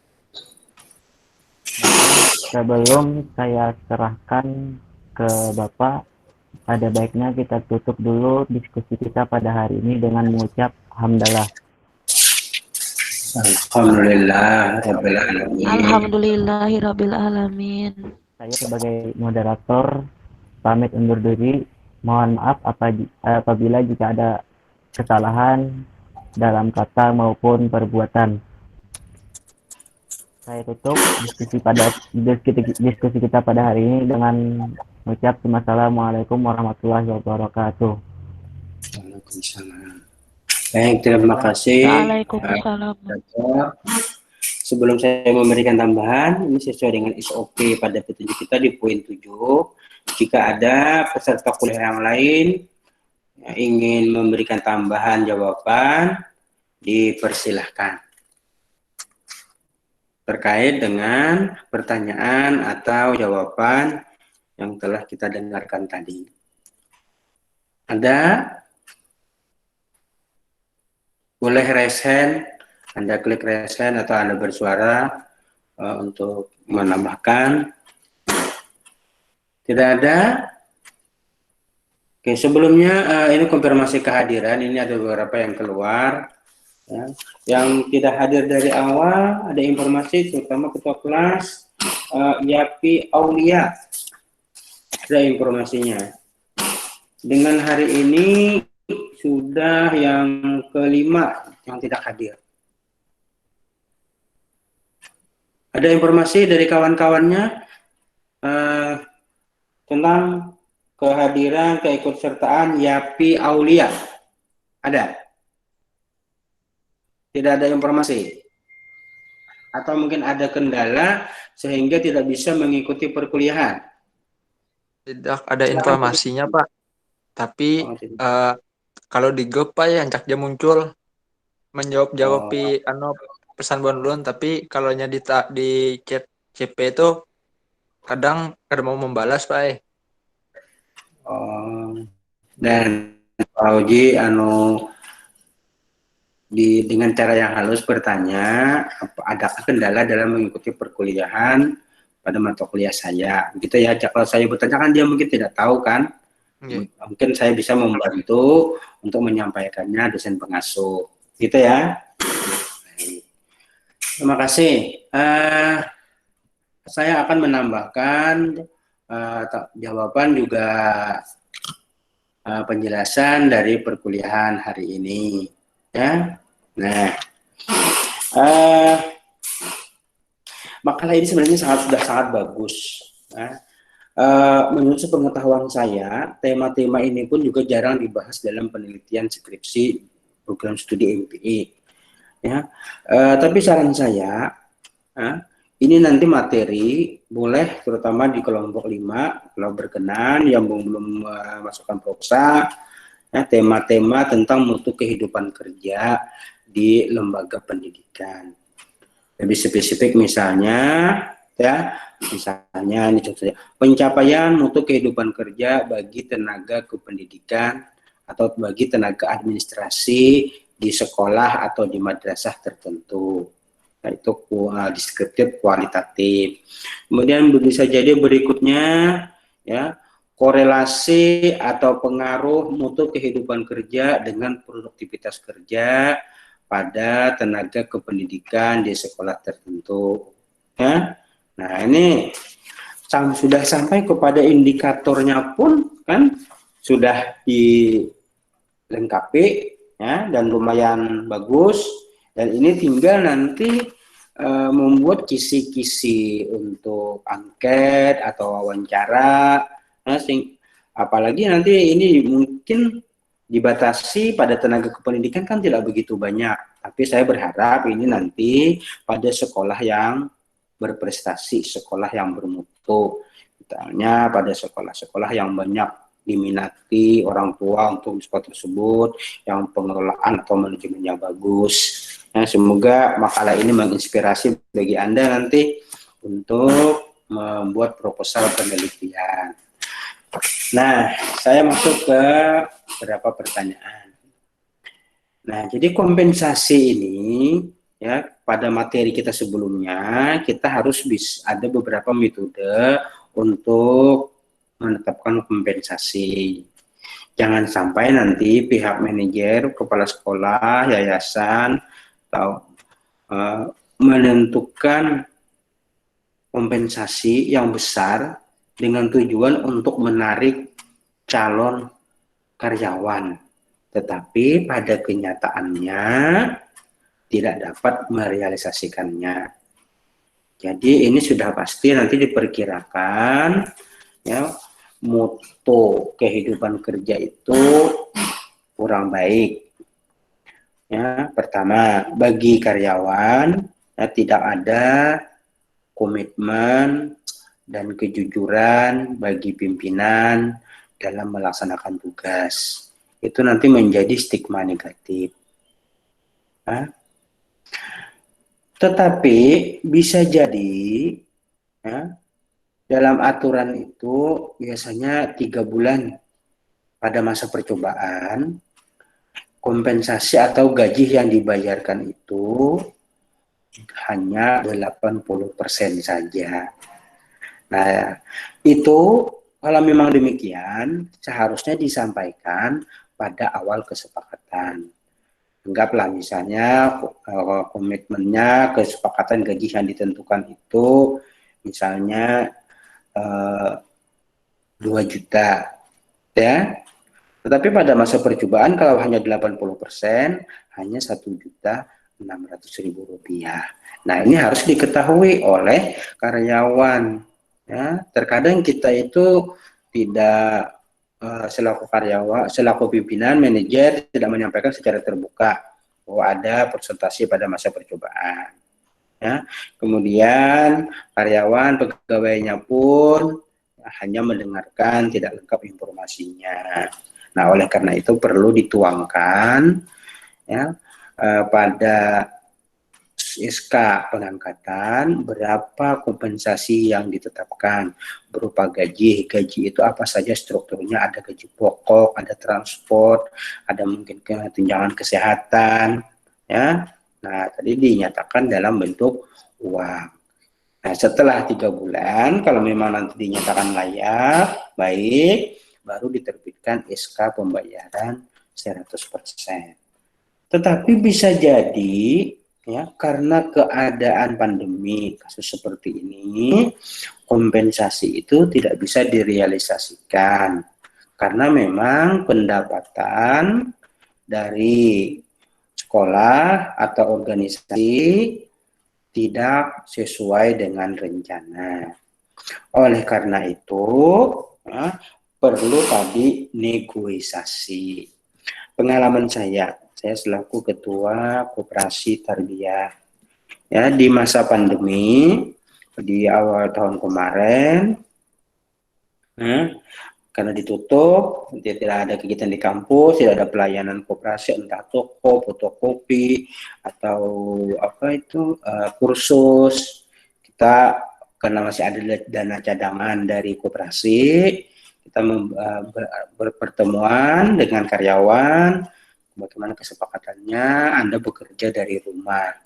Sebelum saya serahkan ke Bapak, ada baiknya kita tutup dulu diskusi kita pada hari ini dengan mengucap hamdalah. Alhamdulillahirabbil alamin. Saya sebagai moderator pamit undur diri. Mohon maaf apabila jika ada kesalahan dalam kata maupun perbuatan. Saya tutup diskusi kita pada hari ini dengan mengucap Assalamualaikum warahmatullahi wabarakatuh. Baik, terima kasih. Waalaikumsalam. Sebelum saya memberikan tambahan, ini sesuai dengan SOP pada petunjuk kita di poin 7. Jika ada peserta kuliah yang lain yang ingin memberikan tambahan jawaban, dipersilahkan. Terkait dengan pertanyaan atau jawaban yang telah kita dengarkan tadi. Ada? Boleh raise hand, Anda klik raise hand atau Anda bersuara untuk menambahkan. Tidak ada? Oke, sebelumnya ini konfirmasi kehadiran, ini ada beberapa yang keluar. Ya. Yang tidak hadir dari awal, ada informasi terutama ketua kelas Yapi Aulia. Ada informasinya. Dengan hari ini sudah yang kelima yang tidak hadir. Ada informasi dari kawan-kawannya tentang kehadiran keikutsertaan Yapi Aulia. Ada? Tidak ada informasi? Atau mungkin ada kendala sehingga tidak bisa mengikuti perkuliahan? Tidak ada informasinya, Pak. Tapi kalau di grup Pak ya cak dia muncul menjawab pesan bonlon, tapi kalau di chat CP itu kadang mau membalas Pak. Dan Pak Oji dengan cara yang halus bertanya, adakah kendala dalam mengikuti perkuliahan pada mata kuliah saya? Begitu ya, kalau saya bertanya kan dia mungkin tidak tahu kan? Mungkin saya bisa membantu untuk menyampaikannya dosen pengasuh. Gitu ya. Terima kasih. Saya akan menambahkan jawaban juga penjelasan dari perkuliahan hari ini. Ya, nah, makalah ini sebenarnya sudah sangat bagus. Ya. Menurut sepengetahuan saya, tema-tema ini pun juga jarang dibahas dalam penelitian skripsi program studi MPI. Ya, tapi saran saya, ini nanti materi boleh terutama di kelompok 5 kalau berkenan yang belum masukkan proksa, ya, tema-tema tentang mutu kehidupan kerja di lembaga pendidikan. Lebih spesifik misalnya, ya, misalnya ini contohnya pencapaian mutu kehidupan kerja bagi tenaga kependidikan atau bagi tenaga administrasi di sekolah atau di madrasah tertentu. Nah, itu deskriptif kualitatif. Kemudian bisa jadi berikutnya, ya, korelasi atau pengaruh mutu kehidupan kerja dengan produktivitas kerja pada tenaga kependidikan di sekolah tertentu. Ya. Nah, ini sudah sampai kepada indikatornya pun kan sudah dilengkapi, ya, dan lumayan bagus. Dan ini tinggal nanti membuat kisi-kisi untuk angket atau wawancara. Nah, apalagi nanti ini mungkin dibatasi pada tenaga kependidikan kan tidak begitu banyak. Tapi saya berharap ini nanti pada sekolah yang berprestasi, sekolah yang bermutu. Misalnya pada sekolah-sekolah yang banyak diminati orang tua untuk sekolah tersebut, yang pengelolaan atau manajemennya bagus. Nah, semoga makalah ini menginspirasi bagi Anda nanti untuk membuat proposal penelitian. Nah, saya masuk ke beberapa pertanyaan. Nah, jadi kompensasi ini, ya, pada materi kita sebelumnya, kita harus ada beberapa metode untuk menetapkan kompensasi. Jangan sampai nanti pihak manajer, kepala sekolah, yayasan, atau menentukan kompensasi yang besar dengan tujuan untuk menarik calon karyawan, tetapi pada kenyataannya tidak dapat merealisasikannya. Jadi ini sudah pasti nanti diperkirakan, ya, mutu kehidupan kerja itu kurang baik. Ya, pertama, bagi karyawan, ya, tidak ada komitmen dan kejujuran bagi pimpinan dalam melaksanakan tugas. Itu nanti menjadi stigma negatif. Nah, tetapi bisa jadi, ya, dalam aturan itu biasanya 3 bulan pada masa percobaan, kompensasi atau gaji yang dibayarkan itu hanya 80% saja. Nah, itu kalau memang demikian, seharusnya disampaikan pada awal kesepakatan. Anggaplah misalnya komitmennya kesepakatan gaji yang ditentukan itu misalnya 2 juta, ya. Tetapi pada masa percobaan kalau hanya 80%, hanya 1.600.000 rupiah. Nah, ini harus diketahui oleh karyawan. Ya, terkadang kita itu tidak selaku karyawan, selaku pimpinan, manajer tidak menyampaikan secara terbuka bahwa ada presentasi pada masa percobaan. Ya, kemudian karyawan pegawainya pun hanya mendengarkan, tidak lengkap informasinya. Nah, oleh karena itu perlu dituangkan, ya, pada SK pengangkatan berapa kompensasi yang ditetapkan berupa gaji. Gaji itu apa saja strukturnya, ada gaji pokok, ada transport, ada mungkin tunjangan kesehatan, ya. Nah, tadi dinyatakan dalam bentuk uang. Nah, setelah 3 bulan, kalau memang nanti dinyatakan layak, baik, baru diterbitkan SK pembayaran 100%. Tetapi bisa jadi ya, karena keadaan pandemi kasus seperti ini, kompensasi itu tidak bisa direalisasikan karena memang pendapatan dari sekolah atau organisasi tidak sesuai dengan rencana. Oleh karena itu, ya, perlu tadi negosiasi. Pengalaman saya selaku ketua koperasi tarbiyah, ya, di masa pandemi di awal tahun kemarin, ya, karena ditutup, tidak ada kegiatan di kampus, tidak ada pelayanan koperasi, entah toko, fotokopi, atau apa itu kursus. Kita karena masih ada dana cadangan dari koperasi, kita berpertemuan dengan karyawan, bagaimana kesepakatannya Anda bekerja dari rumah.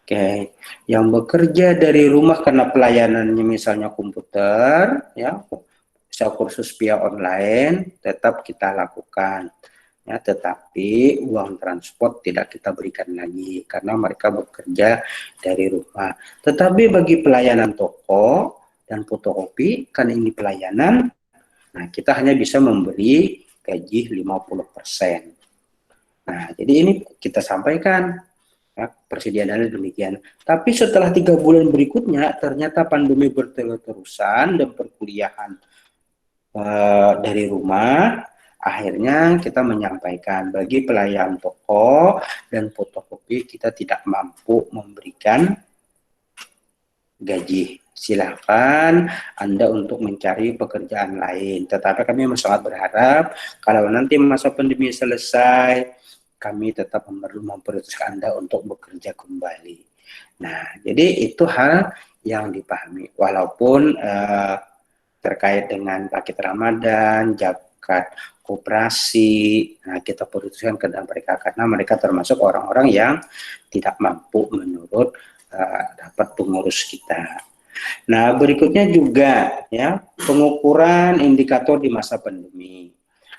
Oke, yang bekerja dari rumah karena pelayanannya misalnya komputer, ya, bisa kursus via online, tetap kita lakukan. Ya, tetapi uang transport tidak kita berikan lagi karena mereka bekerja dari rumah. Tetapi bagi pelayanan toko dan fotokopi, kan ini pelayanan, nah kita hanya bisa memberi gaji 50%. Nah, jadi ini kita sampaikan, ya, persediaannya demikian. Tapi setelah 3 bulan berikutnya, ternyata pandemi berterus-terusan dan perkuliahan dari rumah, akhirnya kita menyampaikan bagi pelayan toko dan fotokopi kita tidak mampu memberikan gaji. Silakan Anda untuk mencari pekerjaan lain. Tetapi kami sangat berharap kalau nanti masa pandemi selesai, kami tetap memprioritaskan Anda untuk bekerja kembali. Nah, jadi itu hal yang dipahami. Walaupun terkait dengan paket Ramadan, zakat koperasi, nah kita putuskan ke mereka karena mereka termasuk orang-orang yang tidak mampu menurut dapat pengurus kita. Nah, berikutnya juga, ya, pengukuran indikator di masa pandemi.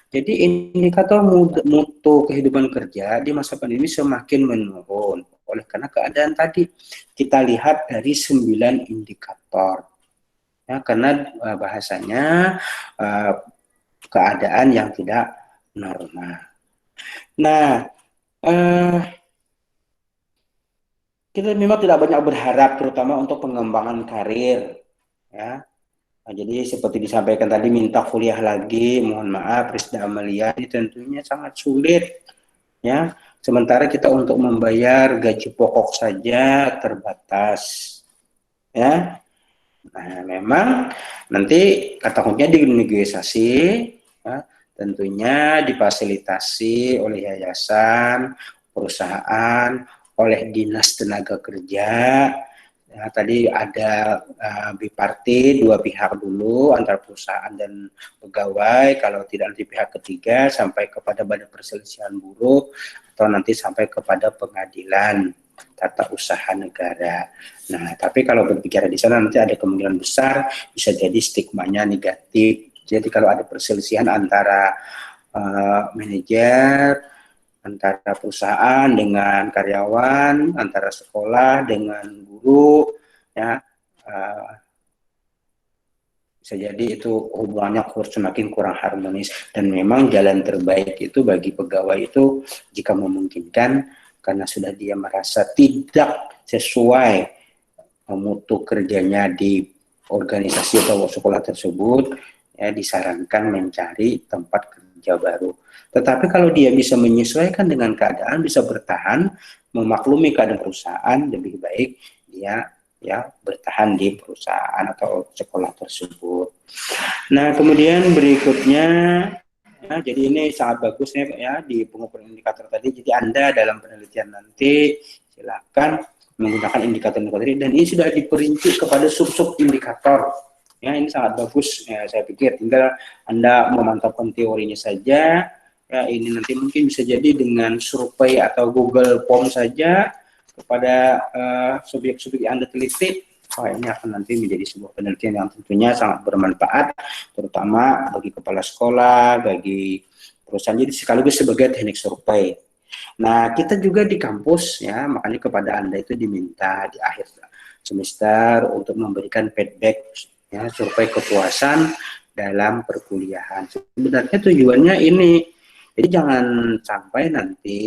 Jadi indikator mutu kehidupan kerja di masa pandemi semakin menurun. Oleh karena keadaan tadi kita lihat dari 9 indikator. Ya, karena bahasanya keadaan yang tidak normal. Nah, kita memang tidak banyak berharap, terutama untuk pengembangan karir. Ya, nah, jadi seperti disampaikan tadi, minta kuliah lagi, mohon maaf, Rizda Amalia, ini tentunya sangat sulit. Ya, sementara kita untuk membayar gaji pokok saja terbatas. Ya. Nah, memang nanti takutnya dinegosiasi, ya, tentunya difasilitasi oleh yayasan, perusahaan, oleh dinas tenaga kerja. Ya, tadi ada bipartit, 2 pihak dulu antara perusahaan dan pegawai. Kalau tidak nanti pihak ketiga sampai kepada badan perselisihan buruh atau nanti sampai kepada pengadilan tata usaha negara. Nah, tapi kalau berbicara di sana nanti ada kemungkinan besar bisa jadi stigmanya negatif. Jadi kalau ada perselisihan antara manajer, antara perusahaan dengan karyawan, antara sekolah dengan guru, ya, bisa jadi itu hubungannya semakin kurang harmonis. Dan memang jalan terbaik itu bagi pegawai itu jika memungkinkan, karena sudah dia merasa tidak sesuai mutu kerjanya di organisasi atau sekolah tersebut, ya, disarankan mencari tempat kerja baru. Tetapi kalau dia bisa menyesuaikan dengan keadaan, bisa bertahan, memaklumi keadaan perusahaan, lebih baik dia, ya, bertahan di perusahaan atau sekolah tersebut. Nah, kemudian berikutnya, ya, jadi ini sangat bagus ya di pengukuran indikator tadi. Jadi Anda dalam penelitian nanti silakan menggunakan indikator-indikator ini, dan ini sudah diperinci kepada sub-sub indikator. Ya, ini sangat bagus. Ya, saya pikir tinggal Anda memantapkan teorinya saja. Ya, ini nanti mungkin bisa jadi dengan survei atau Google Form saja kepada subjek-subjek yang Anda teliti. Oh, ini akan nanti menjadi sebuah penelitian yang tentunya sangat bermanfaat, terutama bagi kepala sekolah, bagi perusahaan. Jadi sekaligus sebagai teknik survei. Nah, kita juga di kampus ya, makanya kepada Anda itu diminta di akhir semester untuk memberikan feedback ya, survei kepuasan dalam perkuliahan. Sebenarnya tujuannya ini, jadi jangan sampai nanti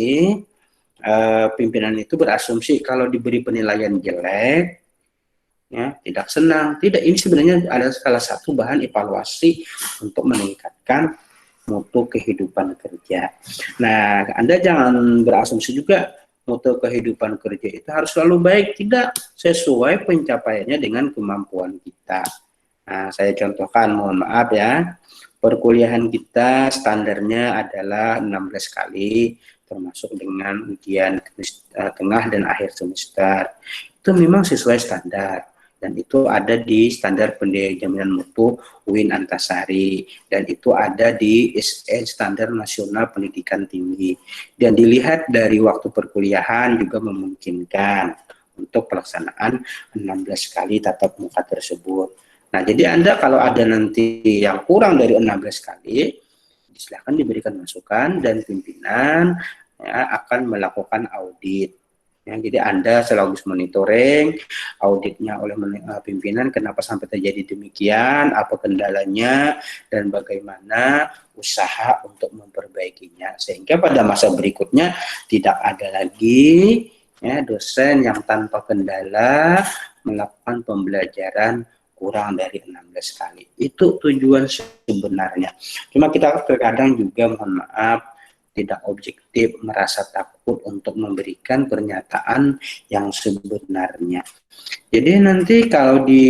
pimpinan itu berasumsi kalau diberi penilaian jelek, ya tidak senang. Tidak, ini sebenarnya ada salah satu bahan evaluasi untuk meningkatkan mutu kehidupan kerja. Nah, Anda jangan berasumsi juga mutu kehidupan kerja itu harus selalu baik. Tidak, sesuai pencapaiannya dengan kemampuan kita. Nah, saya contohkan, mohon maaf ya, perkuliahan kita standarnya adalah 16 kali, termasuk dengan ujian tengah dan akhir semester. Itu memang sesuai standar. Dan itu ada di standar pendaya jaminan mutu UIN Antasari, dan itu ada di SN Standar Nasional Pendidikan Tinggi, dan dilihat dari waktu perkuliahan juga memungkinkan untuk pelaksanaan 16 kali tatap muka tersebut. Nah, jadi Anda kalau ada nanti yang kurang dari 16 kali, silakan diberikan masukan dan pimpinan ya, akan melakukan audit. Ya, jadi Anda selalu monitoring auditnya oleh pimpinan, kenapa sampai terjadi demikian, apa kendalanya, dan bagaimana usaha untuk memperbaikinya. Sehingga pada masa berikutnya tidak ada lagi ya, dosen yang tanpa kendala melakukan pembelajaran kurang dari 16 kali. Itu tujuan sebenarnya. Cuma kita terkadang juga, mohon maaf, tidak objektif, merasa takut untuk memberikan pernyataan yang sebenarnya. Jadi nanti kalau di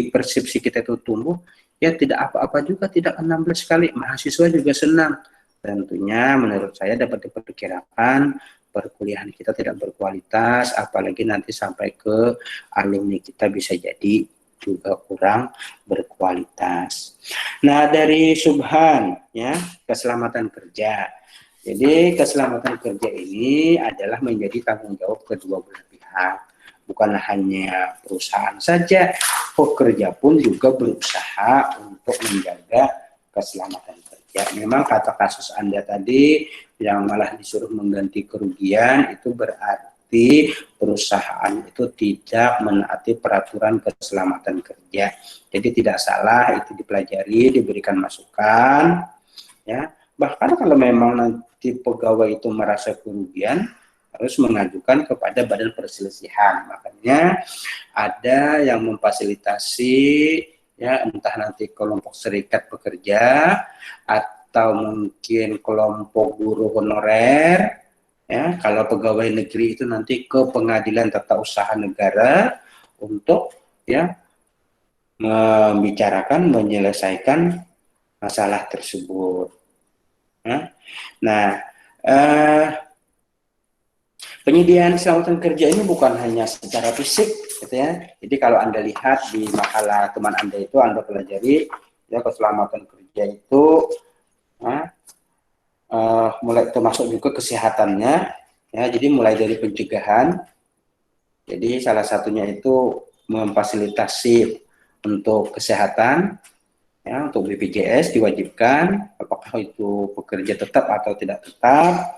persepsi kita itu tumbuh, ya tidak apa-apa juga tidak 16 kali, mahasiswa juga senang. Tentunya menurut saya dapat diperkirakan perkuliahan kita tidak berkualitas, apalagi nanti sampai ke alumni kita bisa jadi juga kurang berkualitas. Nah, dari Subhan ya, keselamatan kerja. Jadi keselamatan kerja ini adalah menjadi tanggung jawab kedua belah pihak. Bukan hanya perusahaan saja, pekerja pun juga berusaha untuk menjaga keselamatan kerja. Memang kata kasus Anda tadi yang malah disuruh mengganti kerugian, itu berarti perusahaan itu tidak menaati peraturan keselamatan kerja. Jadi tidak salah, itu dipelajari, diberikan masukan, ya. Bahkan kalau memang nanti pegawai itu merasa kerugian, harus mengajukan kepada badan perselisihan. Makanya ada yang memfasilitasi, ya entah nanti kelompok serikat pekerja atau mungkin kelompok buruh honorer. Ya, kalau pegawai negeri itu nanti ke pengadilan tata usaha negara untuk ya membicarakan, menyelesaikan masalah tersebut. Nah, penyediaan keselamatan kerja ini bukan hanya secara fisik, gitu ya. Jadi kalau Anda lihat di makalah teman Anda itu, Anda pelajari ya keselamatan kerja itu, mulai termasuk juga kesehatannya, ya. Jadi mulai dari pencegahan. Jadi salah satunya itu memfasilitasi untuk kesehatan. Ya, untuk BPJS diwajibkan, apakah itu pekerja tetap atau tidak tetap.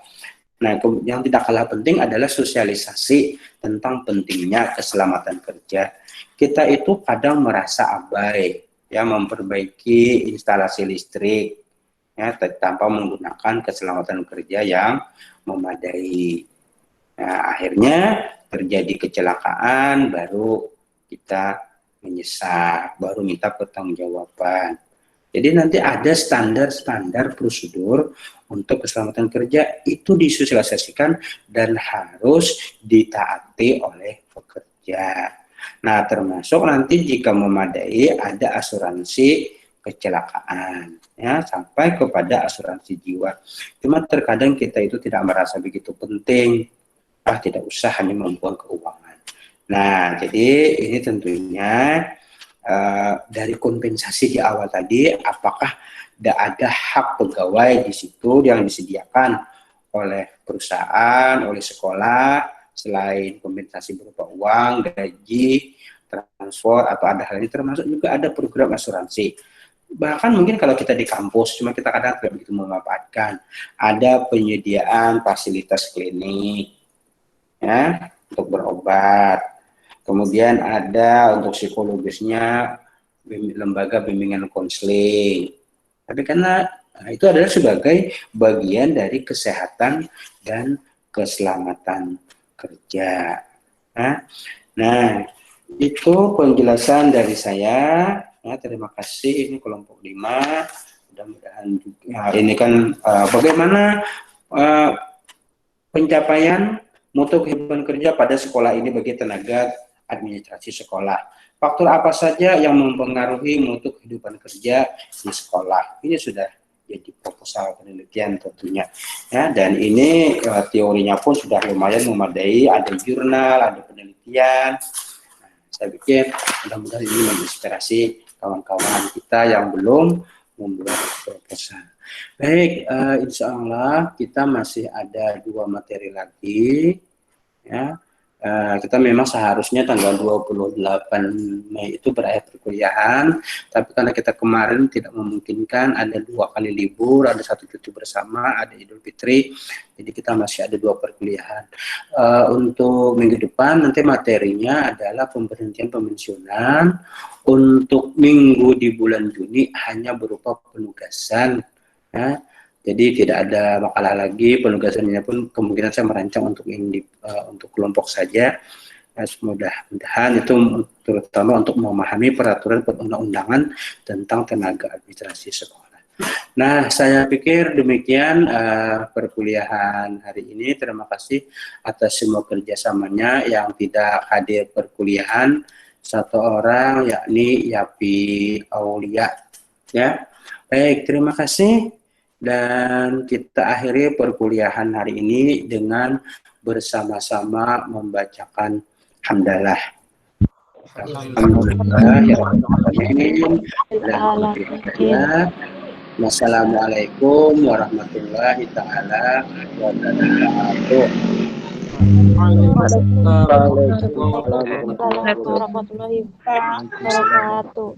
Nah, yang tidak kalah penting adalah sosialisasi tentang pentingnya keselamatan kerja. Kita itu kadang merasa abai, ya, memperbaiki instalasi listrik, ya, tanpa menggunakan keselamatan kerja yang memadai. Nah, akhirnya terjadi kecelakaan, baru kita menyesal, baru minta pertanggungjawaban. Jadi nanti ada standar-standar prosedur untuk keselamatan kerja, itu disosialisasikan dan harus ditaati oleh pekerja. Nah, termasuk nanti jika memadai ada asuransi kecelakaan, ya, sampai kepada asuransi jiwa. Cuma terkadang kita itu tidak merasa begitu penting, tidak usah hanya membuang keuangan. Nah, jadi ini tentunya dari kompensasi di awal tadi, apakah tidak ada hak pegawai di situ yang disediakan oleh perusahaan, oleh sekolah, selain kompensasi berupa uang, gaji, transport, atau ada hal ini, termasuk juga ada program asuransi. bahkan mungkin kalau kita di kampus, cuma kita kadang tidak begitu memanfaatkan. Ada penyediaan fasilitas klinik, ya, untuk berobat. Kemudian ada untuk psikologisnya lembaga bimbingan konseling. Tapi karena itu adalah sebagai bagian dari kesehatan dan keselamatan kerja. Nah, itu penjelasan dari saya. Ya, terima kasih. Ini kelompok 5. Mudah-mudahan juga ini kan bagaimana pencapaian mutu kehidupan kerja pada sekolah ini bagi tenaga administrasi sekolah. Faktor apa saja yang mempengaruhi mutu kehidupan kerja di sekolah? Ini sudah jadi proposal penelitian tentunya. Ya, dan ini teorinya pun sudah lumayan memadai. Ada jurnal, ada penelitian. Nah, saya pikir mudah-mudahan ini menginspirasi kawan-kawan kita yang belum membuat proposal. Baik, insya Allah kita masih ada 2 materi lagi. Ya, kita memang seharusnya tanggal 28 Mei itu berakhir perkuliahan, tapi karena kita kemarin tidak memungkinkan, ada 2 kali libur, ada 1 cuti bersama, ada Idul Fitri, jadi kita masih ada 2 perkuliahan. Untuk minggu depan nanti materinya adalah pemberhentian pemensiunan. Untuk minggu di bulan Juni hanya berupa penugasan, ya. Jadi tidak ada makalah lagi, penugasannya pun kemungkinan saya merancang untuk untuk kelompok saja. Mudah-mudahan itu terutama untuk memahami peraturan perundang-undangan tentang tenaga administrasi sekolah. Nah, saya pikir demikian perkuliahan hari ini. Terima kasih atas semua kerjasamanya. Yang tidak hadir perkuliahan 1 orang, yakni Yapi Aulia. Ya, baik, terima kasih. Dan kita akhiri perkuliahan hari ini dengan bersama-sama membacakan hamdalah. Alhamdulillah. Wassalamualaikum warahmatullahi taala wabarakatuh. Waalaikumsalam warahmatullahi wabarakatuh.